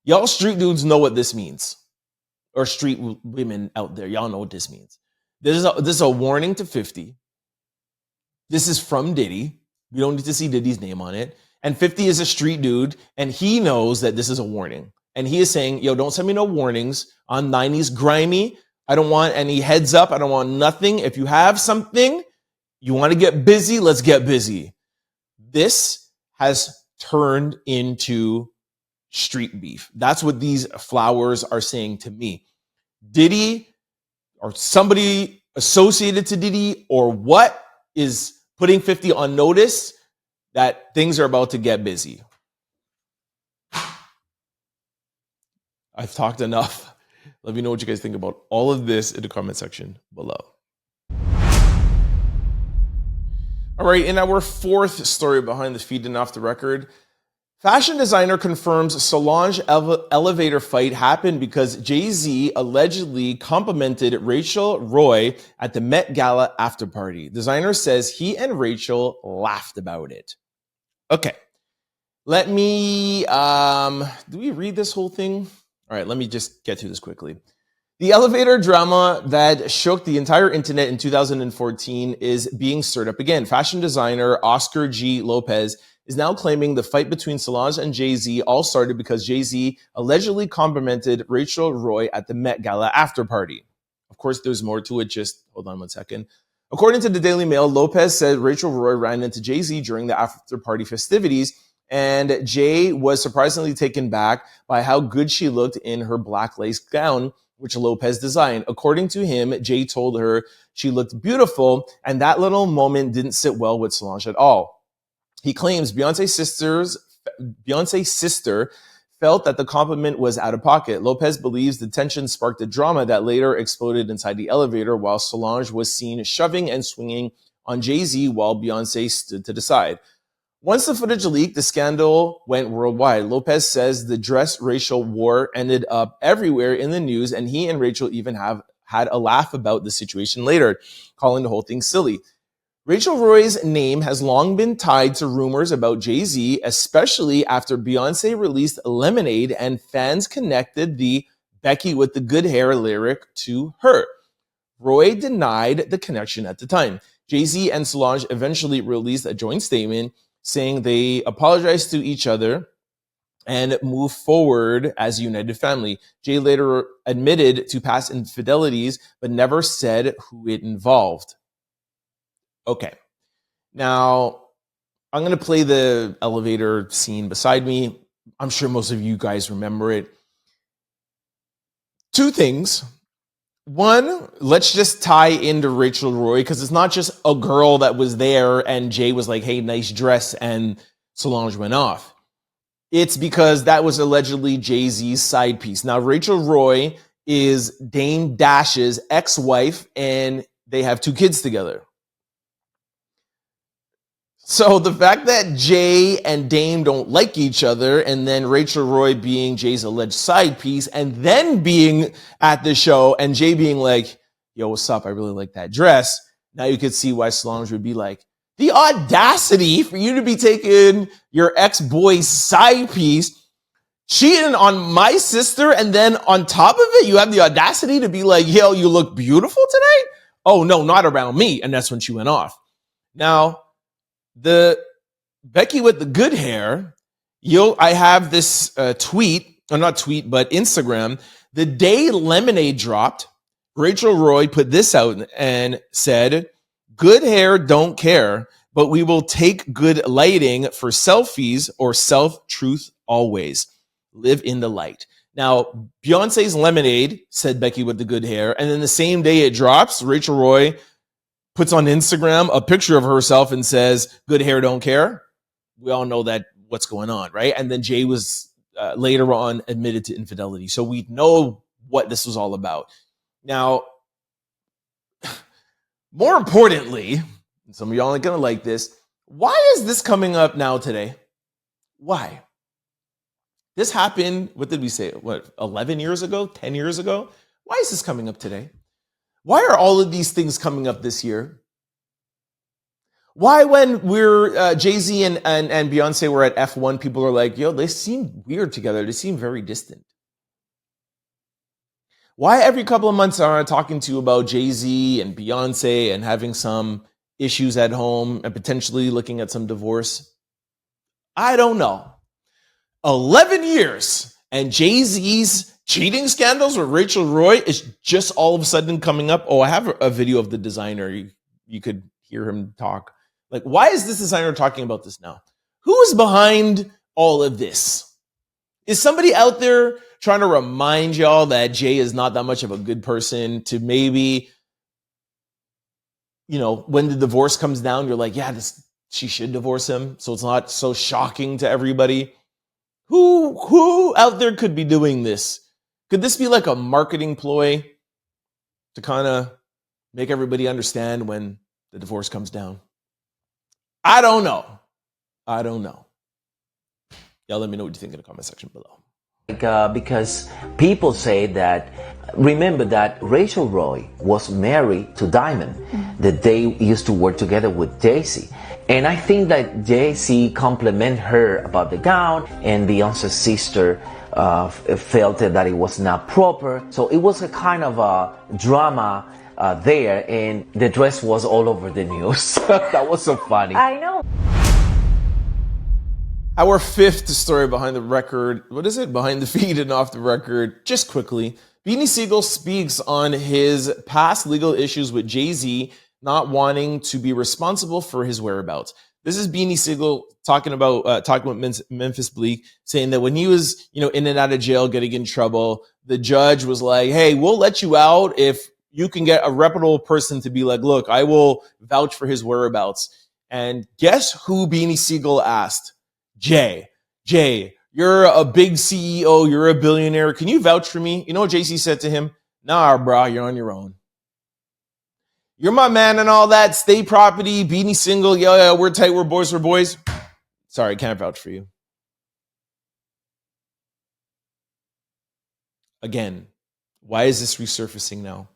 Y'all street dudes know what this means. Or street women out there, y'all know what this means. This is a warning to 50. This is from Diddy. We don't need to see Diddy's name on it. And 50 is a street dude, and he knows that this is a warning. And he is saying, yo, don't send me no warnings. I'm 90s grimy. I don't want any heads up. I don't want nothing. If you have something, you want to get busy, let's get busy. This has turned into street beef. That's what these flowers are saying to me. Diddy or somebody associated to Diddy or what is putting 50 on notice that things are about to get busy. I've talked enough. Let me know what you guys think about all of this in the comment section below. All right, in our fourth story behind the feed and off the record, fashion designer confirms Solange elevator fight happened because Jay-Z allegedly complimented Rachel Roy at the Met Gala after party. Designer says he and Rachel laughed about it. Okay, let me, do we read this whole thing? All right, let me just get through this quickly. The elevator drama that shook the entire internet in 2014 is being stirred up again. Fashion designer Oscar G. Lopez is now claiming the fight between Solange and Jay-Z all started because Jay-Z allegedly complimented Rachel Roy at the Met Gala after party. Of course, there's more to it. Just hold on one second. According to the Daily Mail, Lopez said Rachel Roy ran into Jay-Z during the after party festivities, and Jay was surprisingly taken back by how good she looked in her black lace gown, which Lopez designed. According to him, Jay told her she looked beautiful, and that little moment didn't sit well with Solange at all. He claims Beyonce's sister felt that the compliment was out of pocket. Lopez believes the tension sparked a drama that later exploded inside the elevator while Solange was seen shoving and swinging on Jay-Z while Beyonce stood to the side. Once the footage leaked, the scandal went worldwide. Lopez says the dress Rachel wore ended up everywhere in the news, and he and Rachel even had a laugh about the situation later, calling the whole thing silly. Rachel Roy's name has long been tied to rumors about Jay-Z, especially after Beyonce released Lemonade and fans connected the Becky with the good hair lyric to her. Roy denied the connection at the time. Jay-Z and Solange eventually released a joint statement saying they apologized to each other and move forward as a united family. Jay later admitted to past infidelities, but never said who it involved. Okay, now I'm going to play the elevator scene beside me. I'm sure most of you guys remember it. Two things. One, let's just tie into Rachel Roy, because it's not just a girl that was there and Jay was like, hey, nice dress, and Solange went off. It's because that was allegedly Jay-Z's side piece. Now, Rachel Roy is Dame Dash's ex-wife, and they have 2 kids together. So the fact that Jay and Dame don't like each other, and then Rachel Roy being Jay's alleged side piece, and then being at the show and Jay being like, yo, what's up? I really like that dress. Now you could see why Solange would be like, the audacity for you to be taking your ex-boy's side piece, cheating on my sister, and then on top of it, you have the audacity to be like, yo, you look beautiful tonight? Oh, no, not around me. And that's when she went off. Now, the Becky with the good hair, I have this tweet, or not tweet, but Instagram. The day Lemonade dropped, Rachel Roy put this out and said, good hair don't care, but we will take good lighting for selfies or self-truth always. Live in the light. Now, Beyonce's Lemonade, said Becky with the good hair, and then the same day it drops, Rachel Roy puts on Instagram a picture of herself and says, good hair, don't care. We all know that what's going on, right? And then Jay was later on admitted to infidelity. So we know what this was all about. Now, more importantly, some of y'all aren't going to like this. Why is this coming up now today? Why? This happened, what did we say? 11 years ago? 10 years ago? Why is this coming up today? Why are all of these things coming up this year? Why, when we're Jay-Z and Beyonce were at F1, people are like, yo, they seem weird together. They seem very distant. Why every couple of months are I talking to you about Jay-Z and Beyonce and having some issues at home and potentially looking at some divorce? I don't know. 11 years and Jay-Z's cheating scandals with Rachel Roy is just all of a sudden coming up. Oh, I have a video of the designer. You could hear him talk. Like, why is this designer talking about this now? Who is behind all of this? Is somebody out there trying to remind y'all that Jay is not that much of a good person to maybe, when the divorce comes down, you're like, yeah, she should divorce him. So it's not so shocking to everybody. Who out there could be doing this? Could this be like a marketing ploy to kind of make everybody understand when the divorce comes down? I don't know. Y'all let me know what you think in the comment section below. Because people say that, remember that Rachel Roy was married to Diamond, that they used to work together with Jay-Z. And I think that Jay-Z complimented her about the gown, and Beyonce's sister felt that it was not proper. So it was a kind of a drama there, and the dress was all over the news. That was so funny. I know. Our fifth story behind the record, behind the feed and off the record, just quickly. Beanie Sigel speaks on his past legal issues with Jay-Z not wanting to be responsible for his whereabouts. This is Beanie Sigel talking with Memphis Bleak, saying that when he was, in and out of jail, getting in trouble, the judge was like, hey, we'll let you out if you can get a reputable person to be like, look, I will vouch for his whereabouts. And guess who Beanie Sigel asked? Jay, you're a big CEO. You're a billionaire. Can you vouch for me? You know what JC said to him? Nah, bro, you're on your own. You're my man and all that. State property, Beanie Sigel. Yeah, we're tight. We're boys. Sorry, can't vouch for you. Again, why is this resurfacing now?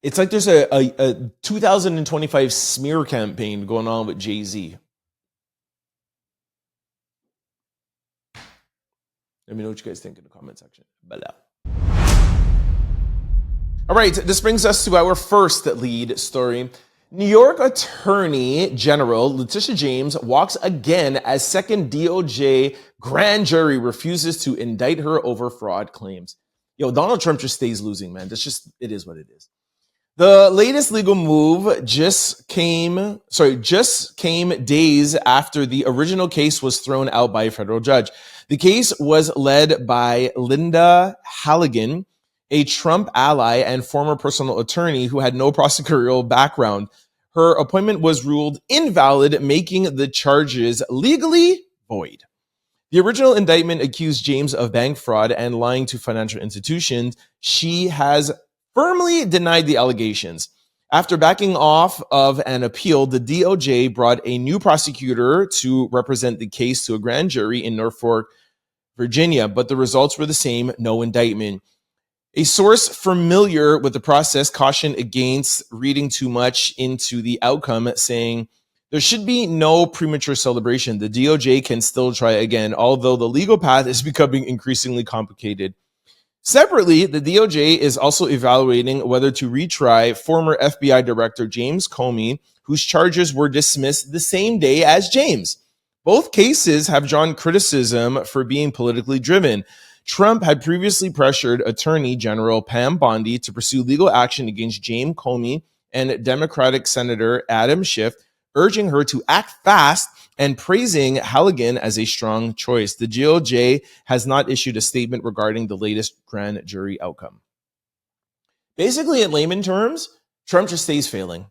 It's like there's a 2025 smear campaign going on with Jay-Z. Let me know what you guys think in the comment section below. All right, this brings us to our first lead story. New York Attorney General Letitia James walks again as second DOJ grand jury refuses to indict her over fraud claims. Yo, Donald Trump just stays losing, man. It is what it is. The latest legal move just came days after the original case was thrown out by a federal judge. The case was led by Linda Halligan, a Trump ally and former personal attorney who had no prosecutorial background. Her appointment was ruled invalid, making the charges legally void. The original indictment accused James of bank fraud and lying to financial institutions. She has firmly denied the allegations. After backing off of an appeal, the DOJ brought a new prosecutor to represent the case to a grand jury in Norfolk, Virginia, but the results were the same, no indictment. A source familiar with the process cautioned against reading too much into the outcome, saying, there should be no premature celebration. The DOJ can still try again, although the legal path is becoming increasingly complicated. Separately, the DOJ is also evaluating whether to retry former FBI Director James Comey, whose charges were dismissed the same day as James. Both cases have drawn criticism for being politically driven. Trump had previously pressured Attorney General Pam Bondi to pursue legal action against James Comey and Democratic Senator Adam Schiff, urging her to act fast and praising Halligan as a strong choice. The DOJ has not issued a statement regarding the latest grand jury outcome. Basically, in layman terms, Trump just stays failing.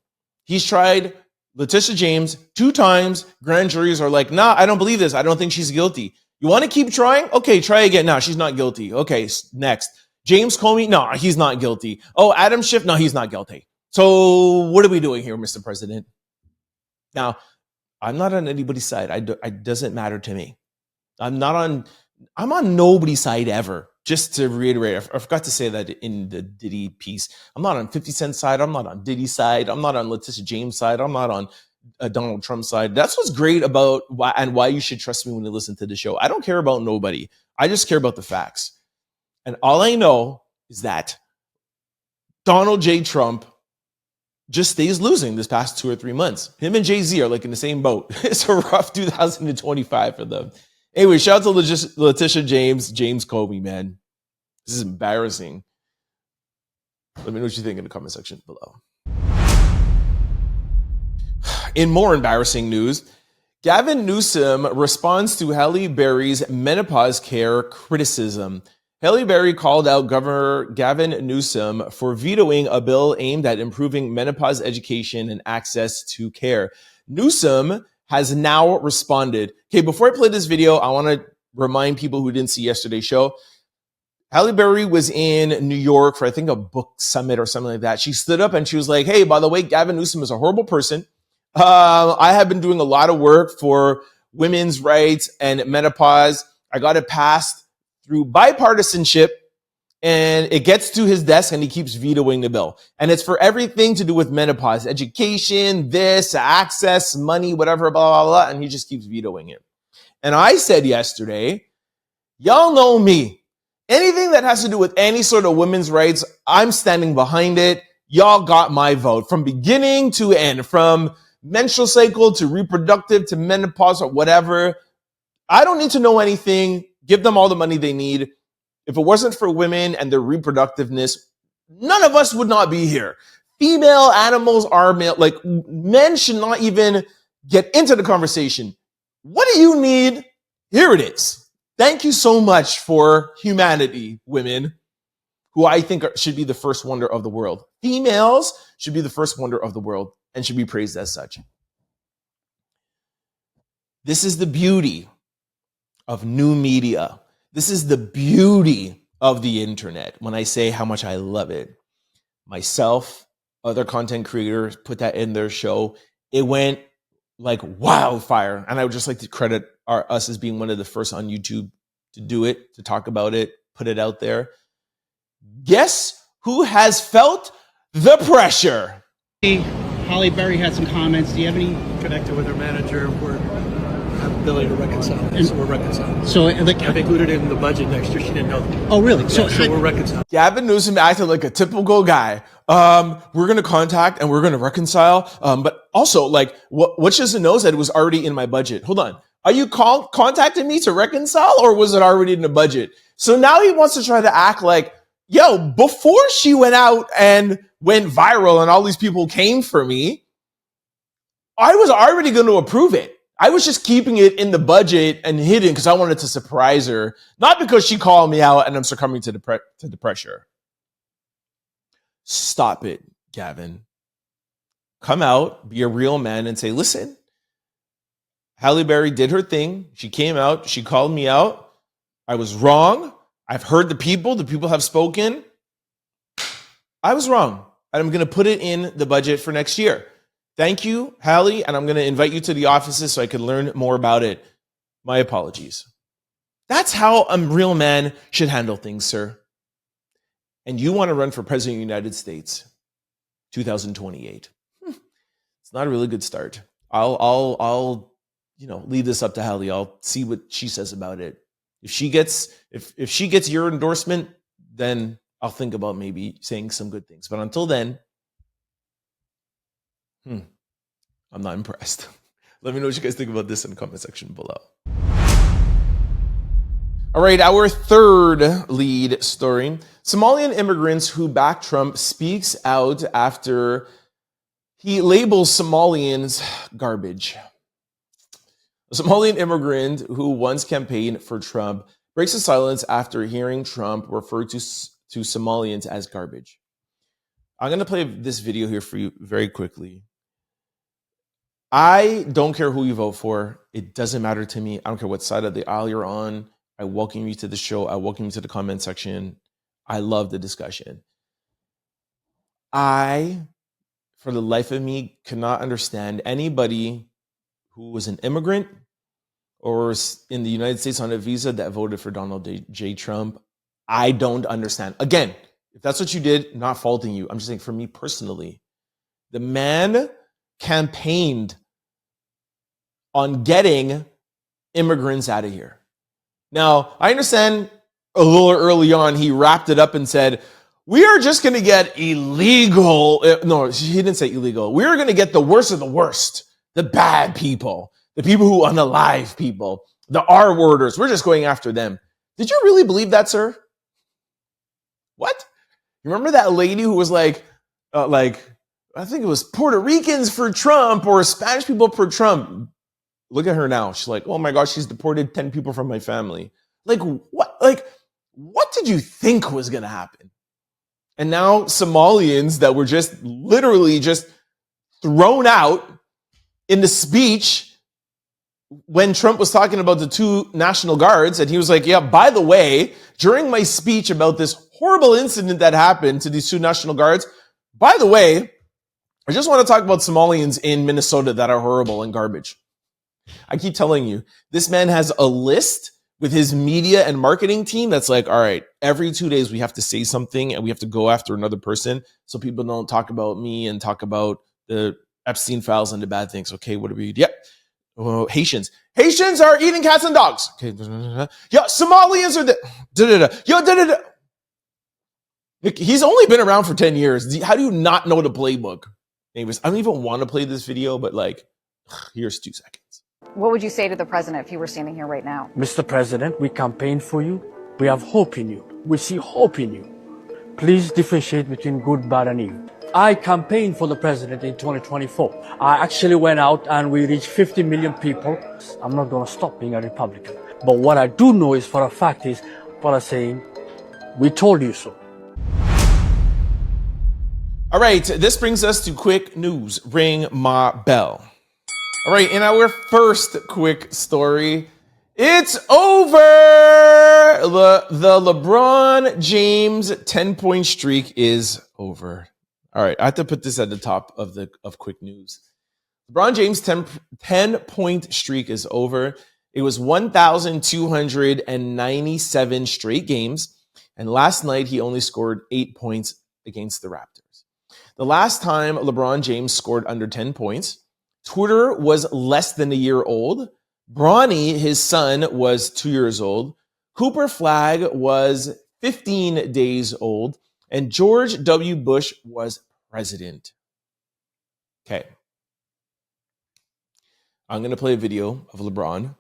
He's tried Letitia James 2 times. Grand juries are like, nah, I don't believe this. I don't think she's guilty. You want to keep trying? Okay, try again. No, she's not guilty. Okay, next. James Comey? No, he's not guilty. Oh, Adam Schiff? No, he's not guilty. So what are we doing here, Mr. President? Now, I'm not on anybody's side. It doesn't matter to me. I'm on nobody's side ever. Just to reiterate, I forgot to say that in the Diddy piece. I'm not on 50 Cent's side. I'm not on Diddy's side. I'm not on Letitia James' side. I'm not on Donald Trump's side. That's what's great about why you should trust me when you listen to the show. I don't care about nobody. I just care about the facts. And all I know is that Donald J. Trump just stays losing this past 2 or 3 months. Him and Jay-Z are like in the same boat. It's a rough 2025 for them. Anyway, shout out to Letitia James Comey, man. This is embarrassing. Let me know what you think in the comment section below. In more embarrassing news, Gavin Newsom responds to Halle Berry's menopause care criticism. Halle Berry called out Governor Gavin Newsom for vetoing a bill aimed at improving menopause education and access to care. Newsom has now responded. Okay, before I play this video, I want to remind people who didn't see yesterday's show. Halle Berry was in New York for, I think, a book summit or something like that. She stood up and she was like, hey, by the way, Gavin Newsom is a horrible person. I have been doing a lot of work for women's rights and menopause. I got it passed through bipartisanship, and it gets to his desk and he keeps vetoing the bill. And it's for everything to do with menopause, education, this, access, money, whatever, blah, blah, blah. And he just keeps vetoing it. And I said yesterday, y'all know me. Anything that has to do with any sort of women's rights, I'm standing behind it. Y'all got my vote from beginning to end, from menstrual cycle to reproductive to menopause or whatever. I don't need to know anything. Give them all the money they need. If it wasn't for women and their reproductiveness, none of us would not be here. Female animals are male. Like, men should not even get into the conversation. What do you need? Here it is. Thank you so much for humanity, women, who I think should be the first wonder of the world. Females should be the first wonder of the world and should be praised as such. This is the beauty of new media. This is the beauty of the internet when I say how much I love it. Myself, other content creators put that in their show. It went like wildfire. And I would just like to credit us as being one of the first on YouTube to do it, to talk about it, put it out there. Guess who has felt the pressure? Halle Berry had some comments. Do you have any? Connected with her manager. We're have the ability to reconcile. And so we're reconciling. So like, I've included it in the budget next year. She didn't know that. Oh, really? Yeah, so we're reconciling. Gavin Newsom acted like a typical guy. We're going to contact and we're going to reconcile. But also, like, what she doesn't know is that it was already in my budget. Hold on. Are you contacting me to reconcile, or was it already in the budget? So now he wants to try to act like, yo, before she went out and went viral and all these people came for me, I was already going to approve it. I was just keeping it in the budget and hidden because I wanted to surprise her, not because she called me out and I'm succumbing to the pressure. Stop it, Gavin. Come out, be a real man, and say, listen, Halle Berry did her thing. She came out. She called me out. I was wrong. I've heard the people. The people have spoken. I was wrong. And I'm going to put it in the budget for next year. Thank you, Halle. And I'm going to invite you to the offices so I can learn more about it. My apologies. That's how a real man should handle things, sir. And you want to run for president of the United States, 2028. It's not a really good start. I'll leave this up to Halle. I'll see what she says about it. If she gets your endorsement, then I'll think about maybe saying some good things. But until then, I'm not impressed. Let me know what you guys think about this in the comment section below. All right, our third lead story. Somalian immigrants who back Trump speaks out after he labels Somalians garbage. A Somalian immigrant who once campaigned for Trump breaks his silence after hearing Trump refer to Somalians as garbage. I'm going to play this video here for you very quickly. I don't care who you vote for. It doesn't matter to me. I don't care what side of the aisle you're on. I welcome you to the show. I welcome you to the comment section. I love the discussion. I, for the life of me, cannot understand anybody who was an immigrant or in the United States on a visa that voted for Donald J. Trump. I don't understand. Again, if that's what you did, not faulting you. I'm just saying, for me personally, the man campaigned on getting immigrants out of here. Now, I understand a little early on, he wrapped it up and said, we are just going to get illegal. No, he didn't say illegal. We're going to get the worst of the worst, the bad people, the people who unalive people, the R-worders. We're just going after them. Did you really believe that, sir? What? You remember that lady who was like, I think it was Puerto Ricans for Trump or Spanish people for Trump. Look at her now. She's like, oh my gosh, she's deported 10 people from my family. Like, what? Like, what did you think was going to happen? And now Somalians that were just literally just thrown out in the speech when Trump was talking about the 2 National Guards. And he was like, yeah, by the way, during my speech about this horrible incident that happened to these 2 National Guards, by the way, I just want to talk about Somalians in Minnesota that are horrible and garbage. I keep telling you, this man has a list with his media and marketing team that's like, all right, every 2 days we have to say something and we have to go after another person so people don't talk about me and talk about the Epstein files and the bad things. Okay, what do we do? Yep. Oh, Haitians are eating cats and dogs. Okay. Yeah, Somalians are He's only been around for 10 years. How do you not know the playbook? Anyways, I don't even want to play this video, but like, here's 2 seconds. What would you say to the president if he were standing here right now? Mr. President, we campaigned for you. We have hope in you. We see hope in you. Please differentiate between good, bad, and evil. I campaigned for the president in 2024. I actually went out and we reached 50 million people. I'm not going to stop being a Republican. But what I do know is for a fact is what I'm saying, we told you so. All right, this brings us to quick news. Ring my bell. All right, in our first quick story, it's over. The LeBron James 10-point streak is over. All right, I have to put this at the top of quick news. LeBron James' 10-point streak is over. It was 1,297 straight games, and last night he only scored 8 points against the Raptors. The last time LeBron James scored under 10 points, Twitter was less than a year old. Bronny, his son, was 2 years old. Cooper Flagg was 15 days old. And George W. Bush was president. Okay. I'm going to play a video of LeBron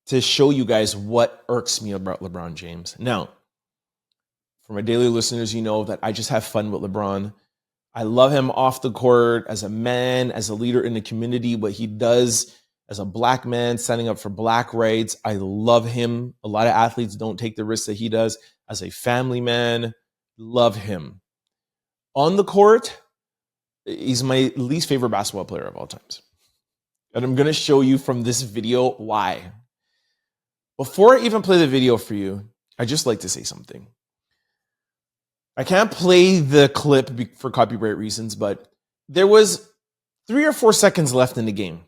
to show you guys what irks me about LeBron James. Now, for my daily listeners, you know that I just have fun with LeBron. I love him off the court as a man, as a leader in the community, what he does as a black man, standing up for black rights. I love him. A lot of athletes don't take the risks that he does. As a family man, love him. On the court, he's my least favorite basketball player of all times. And I'm going to show you from this video why. Before I even play the video for you, I just like to say something. I can't play the clip for copyright reasons, but there was 3 or 4 seconds left in the game.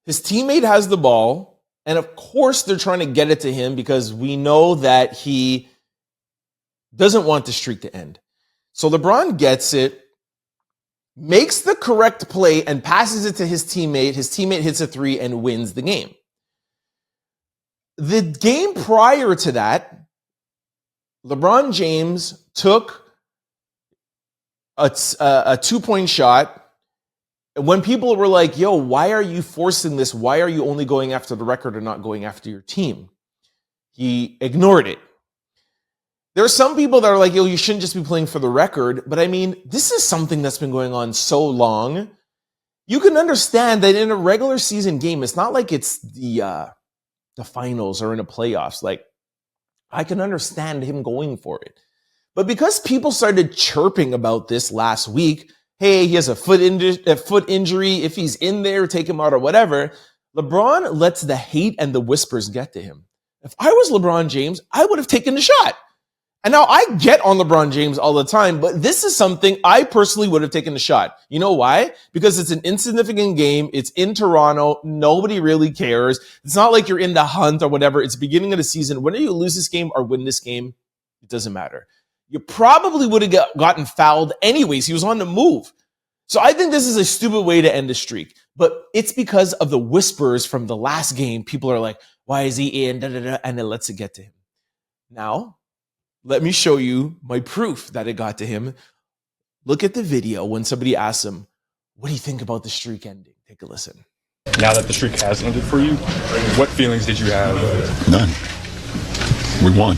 His teammate has the ball, and of course they're trying to get it to him because we know that he doesn't want the streak to end. So LeBron gets it, makes the correct play, and passes it to his teammate. His teammate hits a 3 and wins the game. The game prior to that, LeBron James took a 2-point shot. When people were like, yo, why are you forcing this? Why are you only going after the record and not going after your team? He ignored it. There are some people that are like, yo, you shouldn't just be playing for the record. But I mean, this is something that's been going on so long. You can understand that in a regular season game, it's not like it's the finals or in a playoffs. Like, I can understand him going for it. But because people started chirping about this last week, hey, he has a foot injury. If he's in there, take him out or whatever. LeBron lets the hate and the whispers get to him. If I was LeBron James, I would have taken the shot. And now I get on LeBron James all the time, but this is something I personally would have taken the shot. You know why? Because it's an insignificant game. It's in Toronto. Nobody really cares. It's not like you're in the hunt or whatever. It's the beginning of the season. Whether you lose this game or win this game, it doesn't matter. You probably would have gotten fouled anyways. He was on the move. So I think this is a stupid way to end the streak. But it's because of the whispers from the last game. People are like, why is he in? And it lets it get to him. Now, let me show you my proof that it got to him. Look at the video when somebody asks him, what do you think about the streak ending? Take a listen. Now that the streak has ended for you, what feelings did you have? None. We won.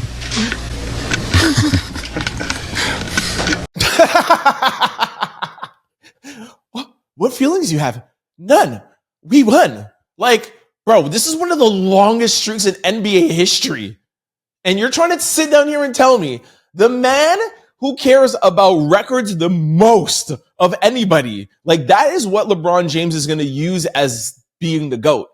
What feelings do you have? None. We won. Like, bro, this is one of the longest streaks in NBA history. And you're trying to sit down here and tell me the man who cares about records the most of anybody, like that is what LeBron James is going to use as being the GOAT.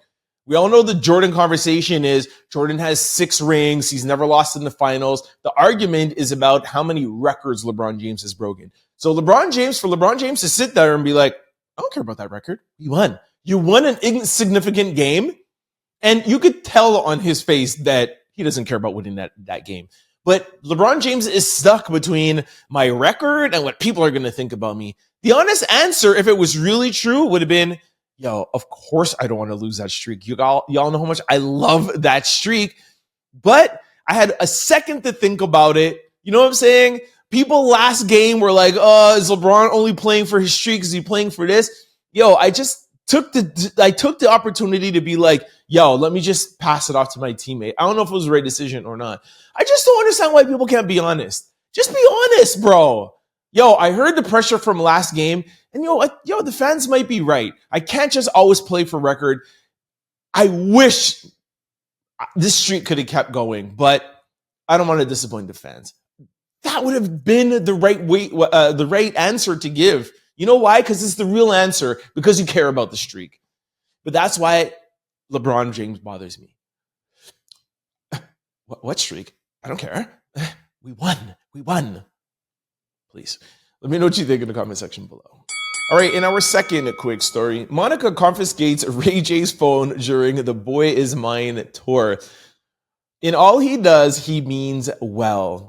We all know the Jordan conversation is Jordan has 6 rings. He's never lost in the finals. The argument is about how many records LeBron James has broken. So for LeBron James to sit there and be like, I don't care about that record. You won. You won an insignificant game. And you could tell on his face that he doesn't care about winning that game. But LeBron James is stuck between my record and what people are going to think about me. The honest answer, if it was really true, would have been, yo, of course I don't want to lose that streak. Y'all know how much I love that streak. But I had a second to think about it. You know what I'm saying? People last game were like, oh, is LeBron only playing for his streak? Is he playing for this? Yo, I took the opportunity to be like, yo, let me just pass it off to my teammate. I don't know if it was the right decision or not. I just don't understand why people can't be honest. Just be honest, bro. Yo, I heard the pressure from last game, and the fans might be right. I can't just always play for record. I wish this streak could have kept going, but I don't want to disappoint the fans. That would have been the right way, the right answer to give. You know why? Because it's the real answer, because you care about the streak. But that's why LeBron James bothers me. What streak? I don't care. We won. Please, let me know what you think in the comment section below. All right, in our second quick story, Monica confiscates Ray J's phone during the Boy Is Mine tour. In all he does, he means well.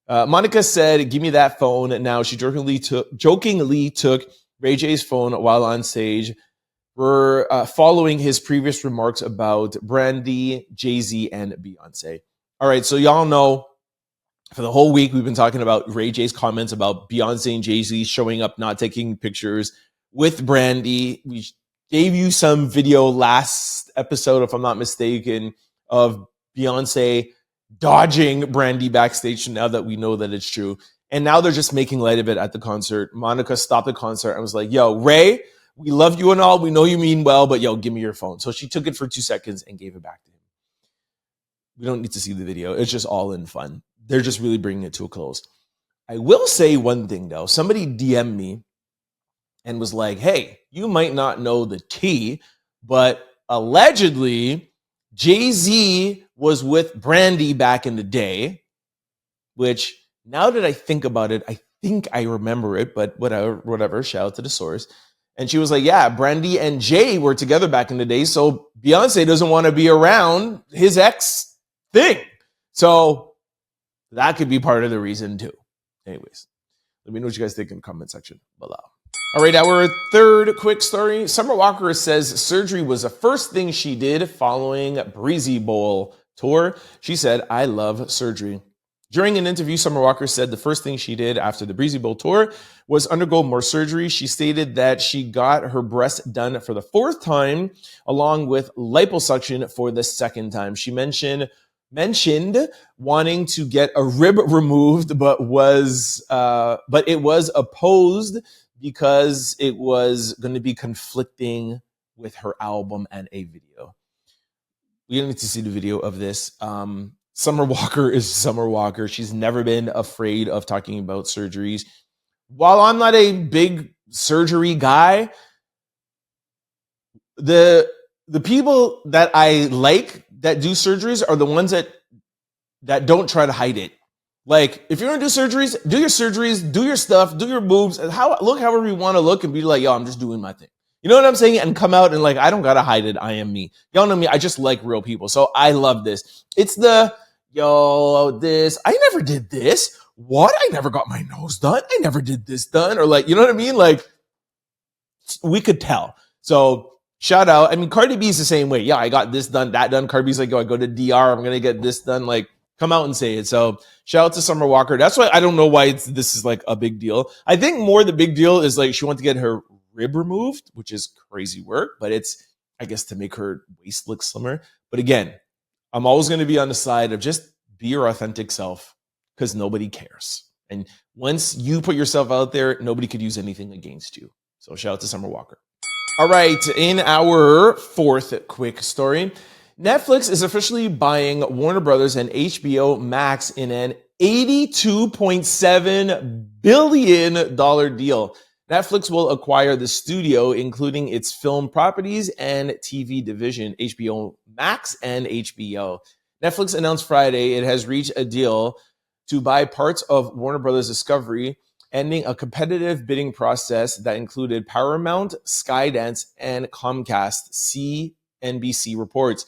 Monica said, "Give me that phone now." She jokingly took Ray J's phone while on stage. We're following his previous remarks about Brandy, Jay-Z, and Beyonce. All right, so y'all know for the whole week we've been talking about Ray J's comments about Beyonce and Jay-Z showing up, not taking pictures with Brandy. We gave you some video last episode, if I'm not mistaken, of Beyonce dodging Brandy backstage now that we know that it's true. And now they're just making light of it at the concert. Monica stopped the concert and was like, "Yo, Ray, we love you and all. We know you mean well, but yo, give me your phone." So she took it for 2 seconds and gave it back to him. We don't need to see the video. It's just all in fun. They're just really bringing it to a close. I will say one thing, though. Somebody DM'd me and was like, "Hey, you might not know the tea, but allegedly Jay-Z was with Brandy back in the day," which now that I think about it, I think I remember it, but whatever. Shout out to the source. And she was like, "Yeah, Brandy and Jay were together back in the day, so Beyonce doesn't want to be around his ex thing." So that could be part of the reason too. Anyways, let me know what you guys think in the comment section below. All right, our third quick story. Summer Walker says surgery was the first thing she did following Breezy Bowl tour. She said, "I love surgery." During an interview, Summer Walker said the first thing she did after the Breezy Bowl tour was undergo more surgery. She stated that she got her breast done for the 4th time, along with liposuction for the 2nd time. She mentioned wanting to get a rib removed, but it was opposed because it was going to be conflicting with her album and a video. We don't need to see the video of this. Summer Walker is Summer Walker. She's never been afraid of talking about surgeries. While I'm not a big surgery guy, the people that I like that do surgeries are the ones that don't try to hide it. Like, if you're gonna do surgeries, do your stuff, do your moves, and look however you want to look, and be like, "Yo, I'm just doing my thing." You know what I'm saying? And come out and like, I don't gotta hide it. I am me. Y'all know me. I just like real people. So I love this. It's this. I never did this. What? I never got my nose done. I never did this done. Or like, you know what I mean? Like, we could tell. So shout out. I mean, Cardi B is the same way. Yeah, I got this done, that done. Cardi B's like, "Yo, I go to DR. I'm gonna get this done." Like, come out and say it. So shout out to Summer Walker. That's why I don't know why this is like a big deal. I think more the big deal is like she wanted to get her rib removed, which is crazy work, but it's, I guess, to make her waist look slimmer. But again, I'm always going to be on the side of just be your authentic self, because nobody cares. And once you put yourself out there, nobody could use anything against you. So shout out to Summer Walker. All right, in our fourth quick story, Netflix is officially buying Warner Bros and HBO Max in an $82.7 billion deal. Netflix will acquire the studio, including its film properties and TV division, HBO Max and HBO. Netflix announced Friday it has reached a deal to buy parts of Warner Bros. Discovery, ending a competitive bidding process that included Paramount, Skydance, and Comcast, CNBC reports.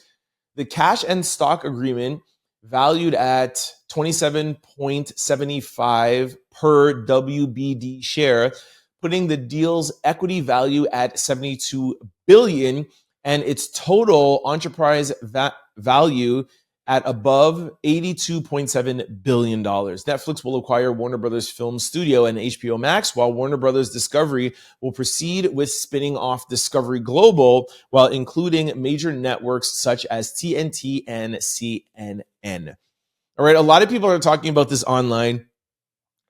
The cash and stock agreement, valued at $27.75 per WBD share, putting the deal's equity value at $72 billion and its total enterprise value at above $82.7 billion. Netflix will acquire Warner Bros. Film Studio and HBO Max, while Warner Bros. Discovery will proceed with spinning off Discovery Global, while including major networks such as TNT and CNN. All right, a lot of people are talking about this online,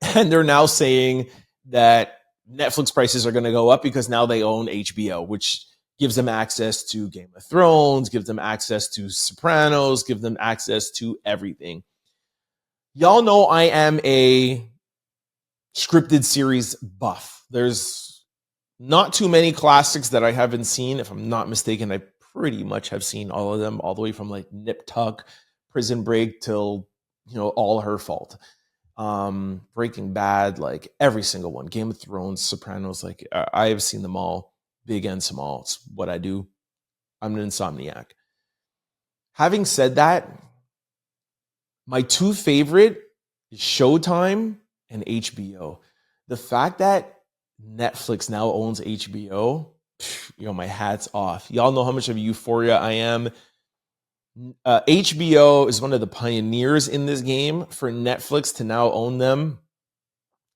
and they're now saying that Netflix prices are going to go up because now they own HBO, which gives them access to Game of Thrones, gives them access to Sopranos, gives them access to everything. Y'all know I am a scripted series buff. There's Not too many classics that I haven't seen. If I'm not mistaken, I pretty much have seen all of them, all the way from like Nip Tuck, Prison Break, till, All Her Fault. Breaking Bad, like every single one. Game of Thrones, Sopranos, like I have seen them all, big and small. It's what I do. I'm an insomniac. Having said that, my two favorite is Showtime and HBO. The fact that Netflix now owns HBO, my hat's off. Y'all know how much of a euphoria I am. HBO is one of the pioneers in this game. For Netflix to now own them,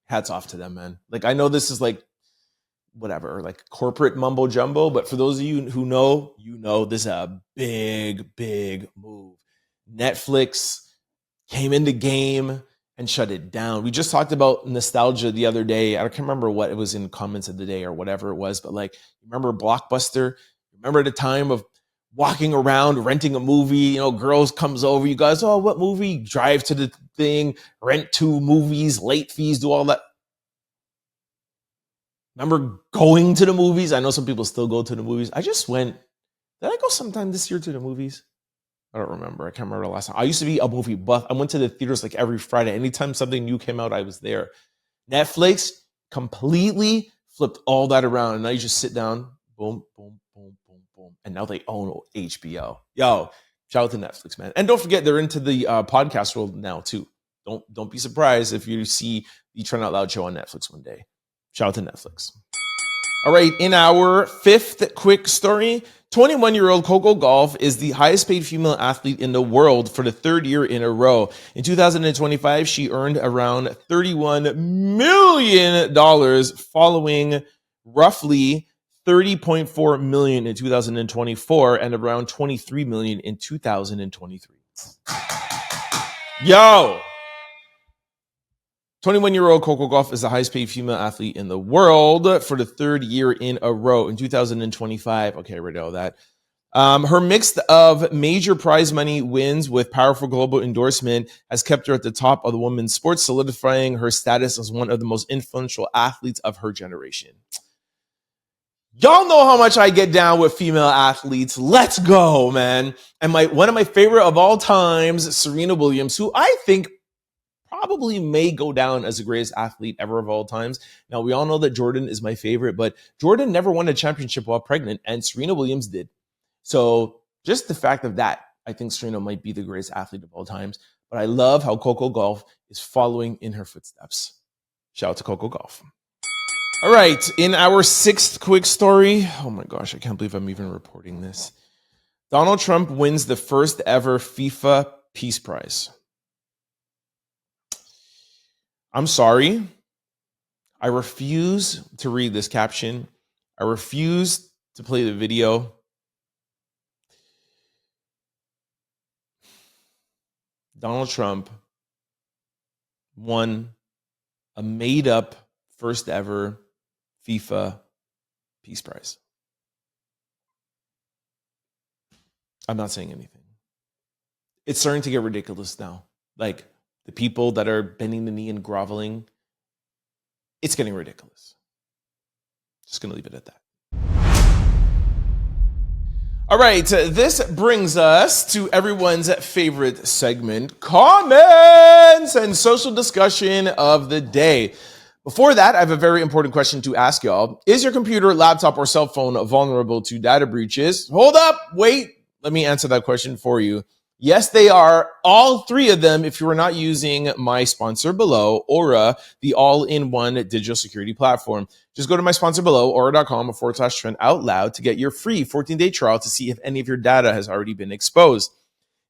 hats off to them, man. Like, I know this is like whatever, like corporate mumbo jumbo, but for those of you who know, this is a big, big move. Netflix came into game and shut it down. We just talked about nostalgia the other day. I can't remember what it was in comments of the day or whatever it was, but like, remember Blockbuster? Remember the time of walking around, renting a movie, girls comes over, you guys, oh, what movie? Drive to the thing, rent 2 movies, late fees, do all that. Remember going to the movies? I know some people still go to the movies. I just went, did I go sometime this year to the movies? I don't remember. I can't remember the last time. I used to be a movie buff. I went to the theaters like every Friday. Anytime something new came out, I was there. Netflix completely flipped all that around. And now you just sit down, boom, boom, boom, boom, boom. And now they own HBO. Yo, shout out to Netflix, man. And don't forget, they're into the podcast world now too. Don't be surprised if you see the Trend Out Loud show on Netflix one day. Shout out to Netflix. All right, in our fifth quick story, 21-year-old Coco Gauff is the highest paid female athlete in the world for the third year in a row. In 2025, she earned around $31 million, following roughly $30.4 million in 2024 and around $23 million in 2023. Yo! 21-year-old Coco Gauff is the highest paid female athlete in the world for the third year in a row. In 2025, okay, I read all that. Her mix of major prize money wins with powerful global endorsement has kept her at the top of the women's sports, solidifying her status as one of the most influential athletes of her generation. Y'all know how much I get down with female athletes. Let's go, man. And one of my favorite of all times, Serena Williams, who I think probably may go down as the greatest athlete ever of all times. Now, we all know that Jordan is my favorite, but Jordan never won a championship while pregnant, and Serena Williams did. So just the fact of that, I think Serena might be the greatest athlete of all times. But I love how Coco Gauff is following in her footsteps. Shout out to Coco Gauff. All right, in our sixth quick story, oh my gosh, I can't believe I'm even reporting this. Donald Trump wins the first ever FIFA Peace Prize. I'm sorry. I refuse to read this caption. I refuse to play the video. Donald Trump won a made-up first ever FIFA Peace Prize. I'm not saying anything. It's starting to get ridiculous now. Like, the people that are bending the knee and groveling, it's getting ridiculous. Just going to leave it at that. All right, this brings us to everyone's favorite segment, comments and social discussion of the day. Before that, I have a very important question to ask y'all. Is your computer, laptop, or cell phone vulnerable to data breaches? Hold up, wait. Let me answer that question for you. Yes, they are. All three of them, if you are not using my sponsor below, Aura, the all-in-one digital security platform. Just go to my sponsor below, aura.com/trend out loud to get your free 14-day trial to see if any of your data has already been exposed.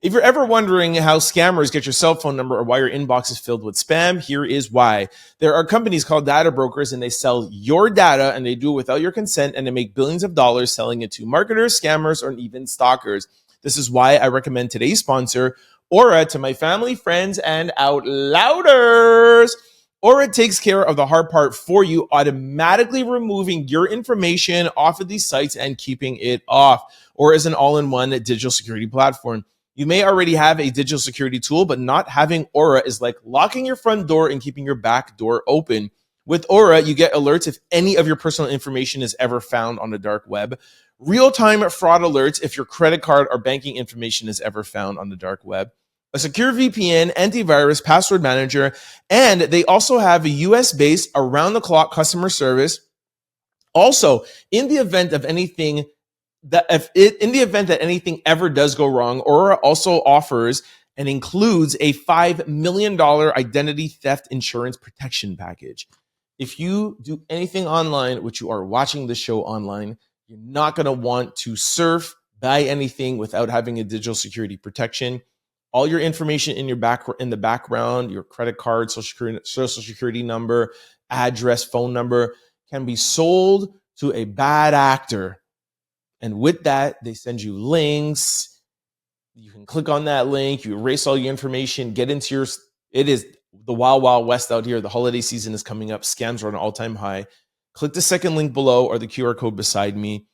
If you're ever wondering how scammers get your cell phone number or why your inbox is filled with spam, here is why. There are companies called data brokers, and they sell your data, and they do it without your consent, and they make billions of dollars selling it to marketers, scammers, or even stalkers. This is why I recommend today's sponsor, Aura, to my family, friends, and out louders. Aura takes care of the hard part for you, automatically removing your information off of these sites and keeping it off. Aura is an all-in-one digital security platform. You may already have a digital security tool, but not having Aura is like locking your front door and keeping your back door open. With Aura, you get alerts if any of your personal information is ever found on the dark web. Real-time fraud alerts if your credit card or banking information is ever found on the dark web. A secure VPN, antivirus, password manager, and they also have a US-based around-the-clock customer service. Also, in the event that anything ever does go wrong, Aura also offers and includes a $5 million identity theft insurance protection package. If you do anything online, which you are watching the show online, you're not going to want to surf, buy anything without having a digital security protection. All your information in the background, your credit card, social security number, address, phone number, can be sold to a bad actor. And with that, they send you links. You can click on that link, you erase all your information, get into your, it is the wild, wild west out here. The holiday season is coming up. Scams are at an all-time high. Click the second link below or the QR code beside me.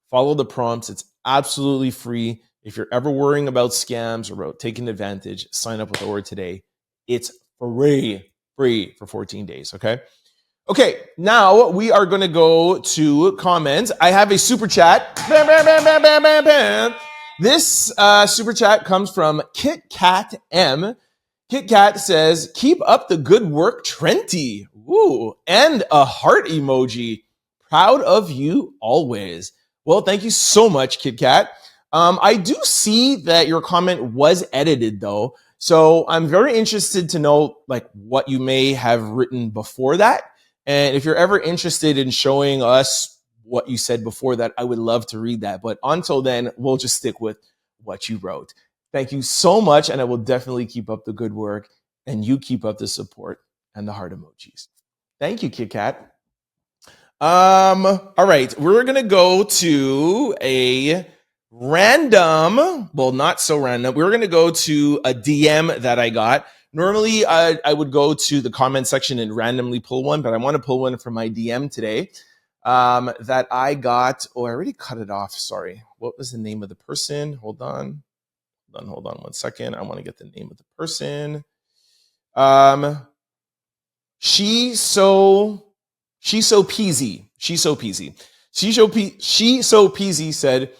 Follow the prompts. It's absolutely free. If you're ever worrying about scams or about taking advantage, sign up with Aura today. It's free for 14 days, okay? Okay, now we are going to go to comments. I have a super chat. Bam, bam, bam, bam, bam, bam, bam. This super chat comes from Kit Kat M. Kit Kat says, keep up the good work, Trenty. Ooh, and a heart emoji. Proud of you always. Well, thank you so much, Kit Kat. I do see that your comment was edited, though. So I'm very interested to know like what you may have written before that. And if you're ever interested in showing us what you said before that, I would love to read that. But until then, we'll just stick with what you wrote. Thank you so much. And I will definitely keep up the good work. And you keep up the support and the heart emojis. Thank you, Kit Kat. All right. We're going to go to a random, well, not so random. We're going to go to a DM that I got. Normally, I would go to the comment section and randomly pull one, but I want to pull one from my DM today that I got. Oh, I already cut it off. Sorry. What was the name of the person? Hold on 1 second. I want to get the name of the person. She so peasy. She so peasy said,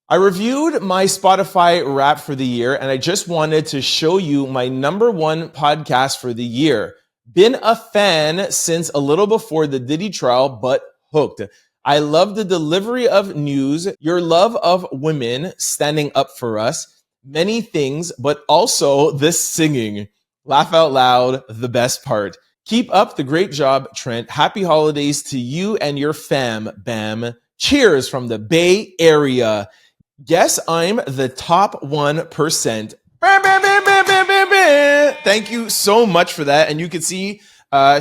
I reviewed my Spotify Wrap for the year, and I just wanted to show you my #1 podcast for the year. Been a fan since a little before the Diddy trial, but hooked. I love the delivery of news, your love of women standing up for us, many things, but also this singing. Laugh out loud, the best part. Keep up the great job, Trent. Happy holidays to you and your fam, Bam. Cheers from the Bay Area. Guess I'm the top 1%. Thank you so much for that. And you can see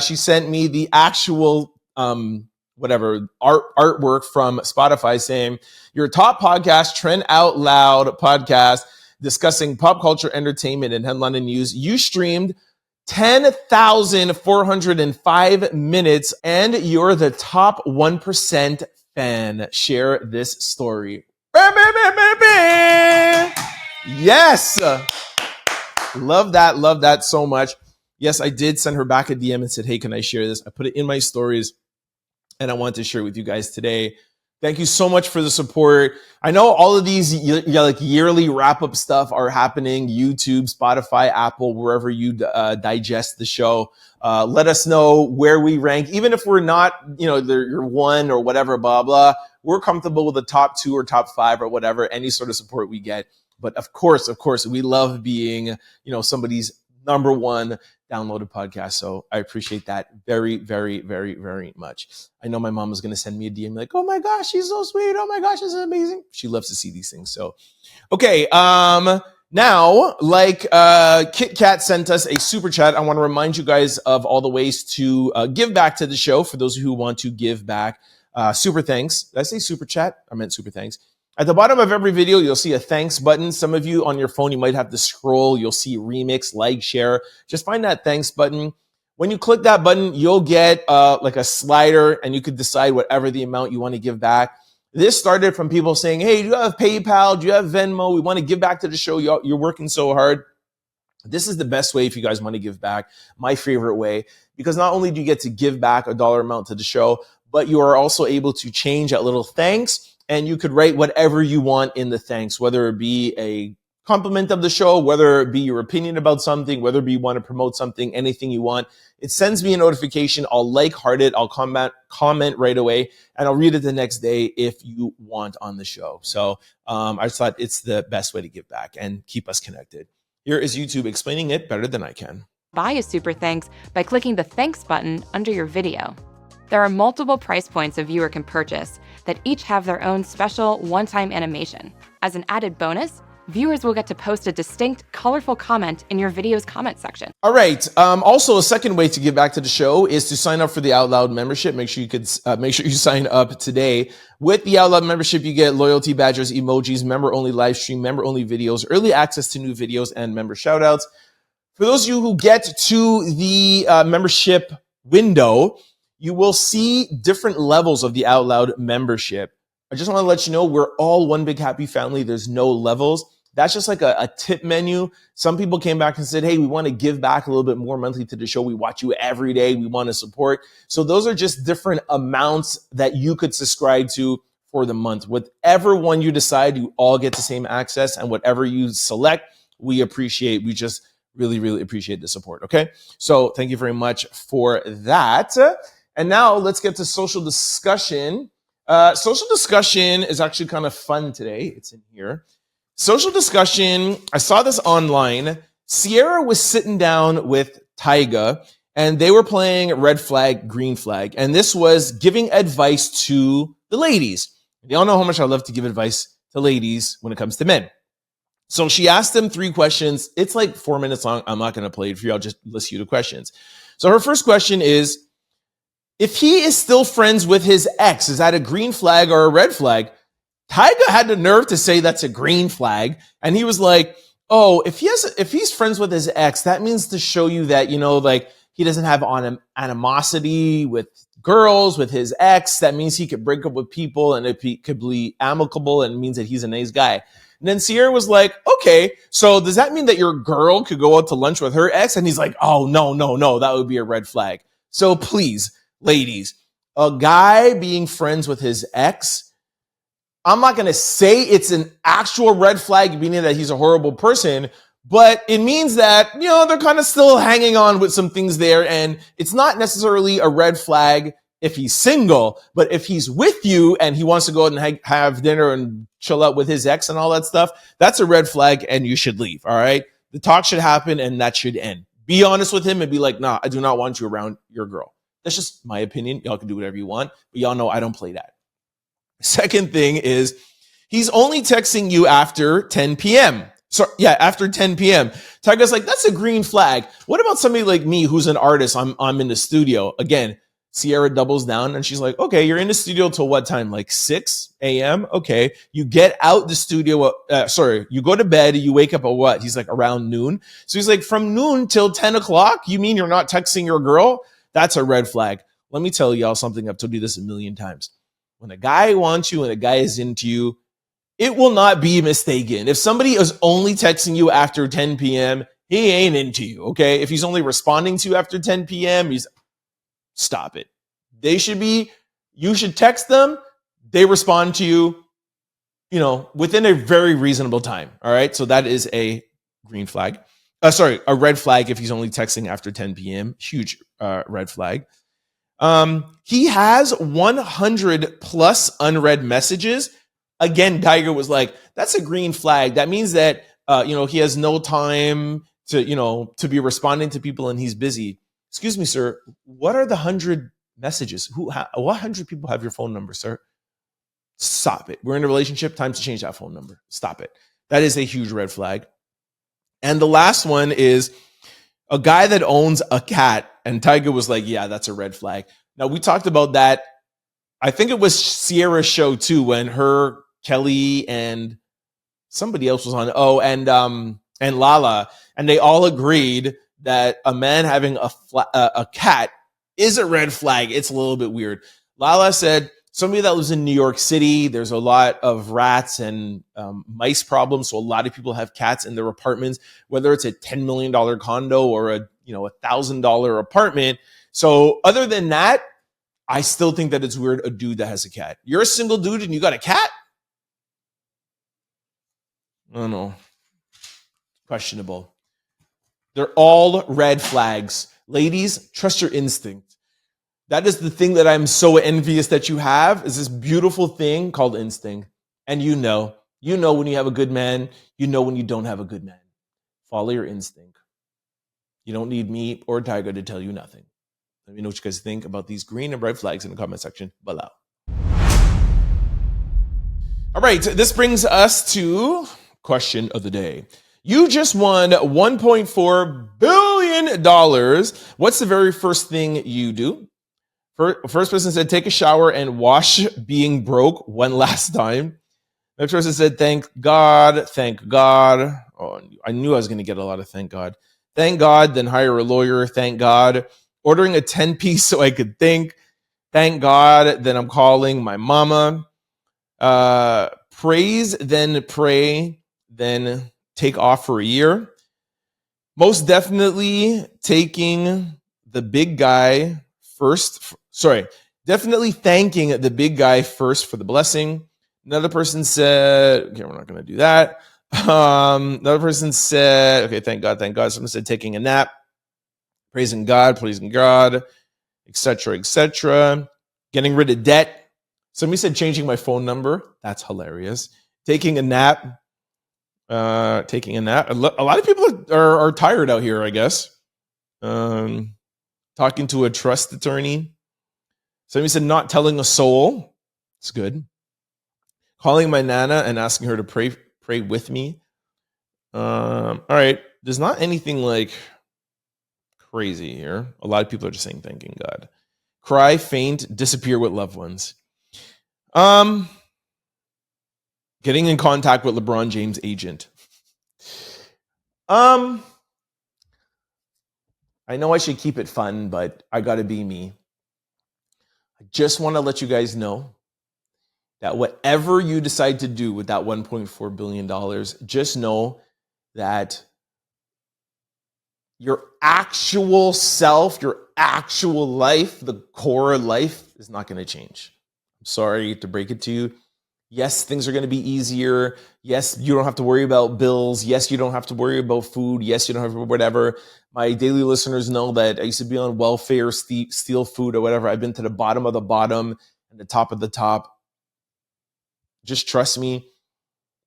she sent me the actual artwork from Spotify saying, your top podcast, Trend Out Loud podcast, discussing pop culture, entertainment, and headline news. You streamed 10,405 minutes, and you're the top 1% fan. Share this story. Yes. Love that so much. Yes, I did send her back a DM and said, hey, can I share this? I put it in my stories and I wanted to share it with you guys today. Thank you so much for the support. I know all of these like yearly wrap-up stuff are happening. YouTube, Spotify, Apple, wherever you digest the show. Let us know where we rank. Even if we're not, you're one or whatever, blah, blah. We're comfortable with the top 2 or top 5 or whatever, any sort of support we get. But of course, we love being, somebody's #1 downloaded podcast. So I appreciate that very, very, very, very much. I know my mom is going to send me a DM like, oh my gosh, she's so sweet. Oh my gosh, this is amazing. She loves to see these things. So, okay. Now, like Kit Kat sent us a super chat, I want to remind you guys of all the ways to give back to the show for those who want to give back. Super thanks. Did I say super chat? I meant super thanks. At the bottom of every video, you'll see a thanks button. Some of you on your phone, you might have to scroll. You'll see remix, like, share. Just find that thanks button. When you click that button, you'll get like a slider and you could decide whatever the amount you want to give back. This started from people saying, hey, do you have PayPal? Do you have Venmo? We want to give back to the show. You're working so hard. This is the best way if you guys want to give back, my favorite way, because not only do you get to give back a dollar amount to the show, but you are also able to change a little thanks, and you could write whatever you want in the thanks, whether it be a compliment of the show, whether it be your opinion about something, whether it be you want to promote something, anything you want. It sends me a notification. I'll heart it. I'll comment right away, and I'll read it the next day if you want on the show. So I just thought it's the best way to give back and keep us connected. Here is YouTube explaining it better than I can. Buy a super thanks by clicking the thanks button under your video. There are multiple price points a viewer can purchase that each have their own special one-time animation. As an added bonus, viewers will get to post a distinct, colorful comment in your video's comment section. All right. Also, a second way to give back to the show is to sign up for the Out Loud membership. Make sure you sign up today. With the Out Loud membership, you get loyalty badges, emojis, member-only live stream, member-only videos, early access to new videos, and member shoutouts. For those of you who get to the membership window, you will see different levels of the Out Loud membership. I just want to let you know we're all one big happy family. There's no levels. That's just like a tip menu. Some people came back and said, hey, we want to give back a little bit more monthly to the show. We watch you every day. We want to support. So those are just different amounts that you could subscribe to for the month. Whatever one you decide, you all get the same access, and whatever you select, we appreciate. We just really, really appreciate the support. Okay. So thank you very much for that. And now let's get to social discussion. Social discussion is actually kind of fun today. It's in here. Social discussion, I saw this online. Sierra was sitting down with Tyga, and they were playing red flag, green flag. And this was giving advice to the ladies. You all know how much I love to give advice to ladies when it comes to men. So she asked them 3 questions. It's like 4 minutes long. I'm not going to play it for you. I'll just list you the questions. So her first question is, if he is still friends with his ex, is that a green flag or a red flag? Tyga had the nerve to say that's a green flag. And he was like, oh, if he's friends with his ex, that means to show you that, like he doesn't have animosity with girls, with his ex. That means he could break up with people, and if he could be amicable, and it means that he's a nice guy. And then Sierra was like, okay, so does that mean that your girl could go out to lunch with her ex? And he's like, oh, no, that would be a red flag. So please, ladies, a guy being friends with his ex, I'm not going to say it's an actual red flag, meaning that he's a horrible person, but it means that, they're kind of still hanging on with some things there. And it's not necessarily a red flag if he's single, but if he's with you and he wants to go out and have dinner and chill out with his ex and all that stuff, that's a red flag and you should leave. All right. The talk should happen and that should end. Be honest with him and be like, nah, I do not want you around your girl. That's just my opinion. Y'all can do whatever you want, but y'all know I don't play that. Second thing is he's only texting you after 10 p.m. So yeah, after 10 p.m. Tyga's like, that's a green flag. What about somebody like me who's an artist? I'm in the studio. Again, Sierra doubles down and she's like, okay, you're in the studio till what time? Like 6 a.m.? Okay. You get out the studio. You go to bed. You wake up at what? He's like around noon. So he's like, from noon till 10 o'clock? You mean you're not texting your girl? That's a red flag. Let me tell y'all something. I've told you this a million times. When a guy wants you and a guy is into you, it will not be mistaken. If somebody is only texting you after 10 p.m., he ain't into you, okay? If he's only responding to you after 10 p.m., stop it. You should text them. They respond to you, within a very reasonable time, all right? So that is a green flag. A red flag if he's only texting after 10 p.m. Huge red flag. He has 100 plus unread messages. Again, Tyga was like, that's a green flag. That means that, he has no time to be responding to people and he's busy. Excuse me, sir. What are the 100 messages? What 100 people have your phone number, sir? Stop it. We're in a relationship. Time to change that phone number. Stop it. That is a huge red flag. And the last one is a guy that owns a cat. And Tyga was like, yeah, that's a red flag. Now, we talked about that. I think it was Sierra's show too, when her, Kelly, and somebody else was on. Oh, and Lala. And they all agreed that a man having a cat is a red flag. It's a little bit weird. Lala said, somebody that lives in New York City, there's a lot of rats and mice problems. So a lot of people have cats in their apartments, whether it's a $10 million condo or a $1,000 apartment. So other than that, I still think that it's weird a dude that has a cat. You're a single dude and you got a cat? I don't know. Questionable. They're all red flags. Ladies, trust your instinct. That is the thing that I'm so envious that you have, is this beautiful thing called instinct. And you know when you have a good man, you know when you don't have a good man. Follow your instinct. You don't need me or Tiger to tell you nothing. Let me know what you guys think about these green and red flags in the comment section below. All right, this brings us to question of the day. You just won $1.4 billion. What's the very first thing you do? First person said, take a shower and wash being broke one last time. Next person said, thank God, thank God. Oh, I knew I was going to get a lot of thank God. Thank God, then hire a lawyer, thank God. Ordering a 10-piece so I could think. Thank God, then I'm calling my mama. Praise, then pray, then take off for a year. Most definitely taking the big guy first. Definitely thanking the big guy first for the blessing. Another person said, okay, we're not going to do that. Another person said, okay, thank God, thank God. Someone said taking a nap, praising God, etc., etc. Getting rid of debt. Somebody said changing my phone number. That's hilarious. Taking a nap. A lot of people are tired out here, I guess. Talking to a trust attorney. Somebody said not telling a soul. It's good. Calling my nana and asking her to pray with me. All right. There's not anything like crazy here. A lot of people are just saying thanking God. Cry, faint, disappear with loved ones. Getting in contact with LeBron James' agent. I know I should keep it fun, but I gotta be me. I just want to let you guys know that whatever you decide to do with that $1.4 billion, just know that your actual self, your actual life, the core life is not going to change. I'm sorry to break it to you. Yes, things are going to be easier. Yes, you don't have to worry about bills. Yes, you don't have to worry about food. Yes, you don't have to whatever. My daily listeners know that I used to be on welfare, steal food or whatever. I've been to the bottom of the bottom and the top of the top. Just trust me.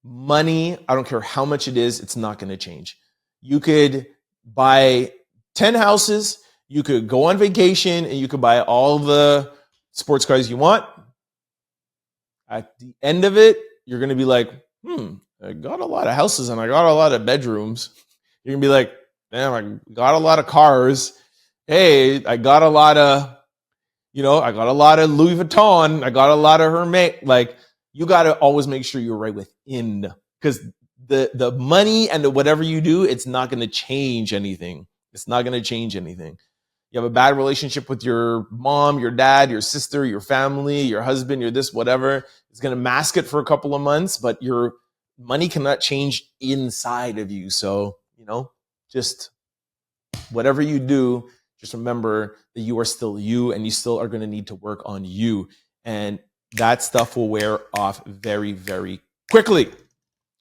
Money, I don't care how much it is, it's not going to change. You could buy 10 houses, you could go on vacation, and you could buy all the sports cars you want. At the end of it, you're going to be like, I got a lot of houses and I got a lot of bedrooms. You're going to be like, damn, I got a lot of cars. Hey, I got a lot of, I got a lot of Louis Vuitton. I got a lot of Hermes. Like, you got to always make sure you're right within, because the money and the whatever you do, it's not going to change anything. It's not going to change anything. You have a bad relationship with your mom, your dad, your sister, your family, your husband, your this, whatever. It's going to mask it for a couple of months, but your money cannot change inside of you. So, just whatever you do, just remember that you are still you and you still are going to need to work on you. And that stuff will wear off very, very quickly.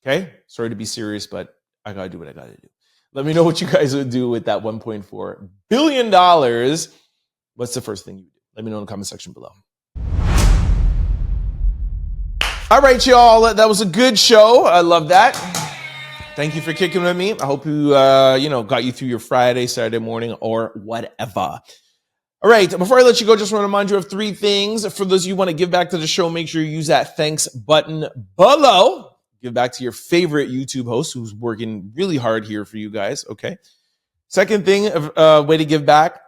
Okay? Sorry to be serious, but I got to do what I got to do. Let me know what you guys would do with that $1.4 billion. What's the first thing you do? Let me know in the comment section below. All right, y'all. That was a good show. I love that. Thank you for kicking with me. I hope you, got you through your Friday, Saturday morning, or whatever. All right. Before I let you go, just want to remind you of 3 things. For those of you who want to give back to the show, make sure you use that thanks button below. Give back to your favorite YouTube host who's working really hard here for you guys. Okay. Second thing, way to give back,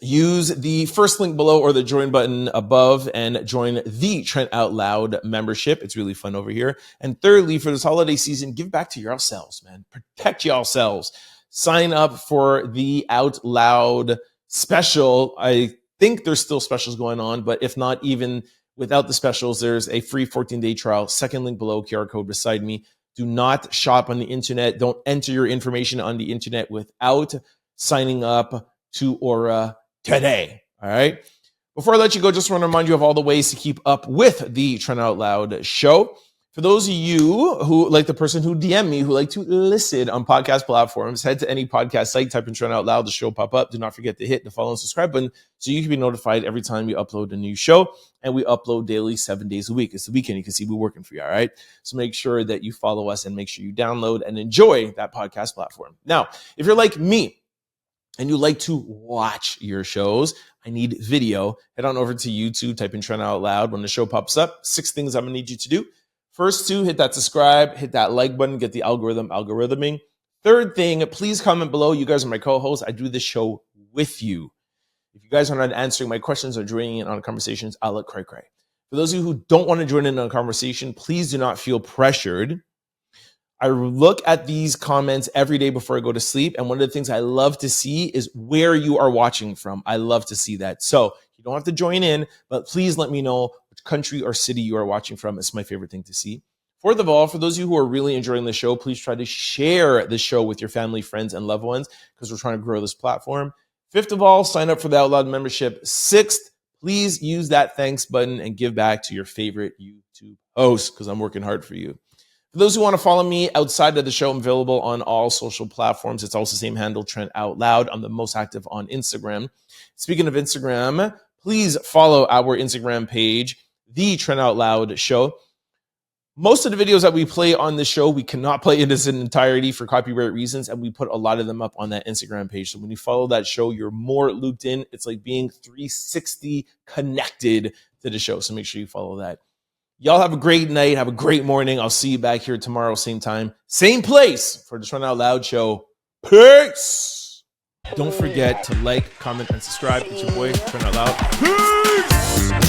use the first link below or the join button above and join the Trent Out Loud membership. It's really fun over here. And thirdly, for this holiday season, give back to yourselves, man. Protect yourselves. Sign up for the Out Loud special. I think there's still specials going on, but if not, even without the specials. There's a free 14-day trial. Second link below, QR code beside me. Do not shop on the internet. Don't enter your information on the internet without signing up to Aura today. All right. Before I let you go, just want to remind you of all the ways to keep up with the Trent Out Loud show. For those of you who, like the person who DM me, who like to listen on podcast platforms, head to any podcast site, type in Trent Out Loud, the show pop up. Do not forget to hit the follow and subscribe button so you can be notified every time we upload a new show. And we upload daily, 7 days a week. It's the weekend. You can see we're working for you, all right? So make sure that you follow us and make sure you download and enjoy that podcast platform. Now, if you're like me and you like to watch your shows, I need video. Head on over to YouTube, type in Trent Out Loud. When the show pops up, 6 things I'm going to need you to do. First 2, hit that subscribe, hit that like button, get the algorithming. Third thing, please comment below. You guys are my co-hosts. I do this show with you. If you guys are not answering my questions or joining in on conversations, I'll let cray. For those of you who don't want to join in on a conversation, please do not feel pressured. I look at these comments every day before I go to sleep. And one of the things I love to see is where you are watching from. I love to see that. So you don't have to join in, but please let me know which country or city you are watching from. It's my favorite thing to see. Fourth of all, for those of you who are really enjoying the show, please try to share the show with your family, friends, and loved ones because we're trying to grow this platform. Fifth of all, sign up for the Out Loud membership. Sixth, please use that thanks button and give back to your favorite YouTube host because I'm working hard for you. For those who want to follow me outside of the show, I'm available on all social platforms. It's also the same handle, Trent Out Loud. I'm the most active on Instagram. Speaking of Instagram, please follow our Instagram page, The Trent Out Loud Show. Most of the videos that we play on the show, we cannot play in its entirety for copyright reasons, and we put a lot of them up on that Instagram page. So when you follow that show, you're more looped in. It's like being 360 connected to the show. So make sure you follow that. Y'all have a great night. Have a great morning. I'll see you back here tomorrow, same time, same place for the Trent Out Loud Show. Peace. Don't forget to like, comment, and subscribe. It's your boy, Trent Out Loud. Peace.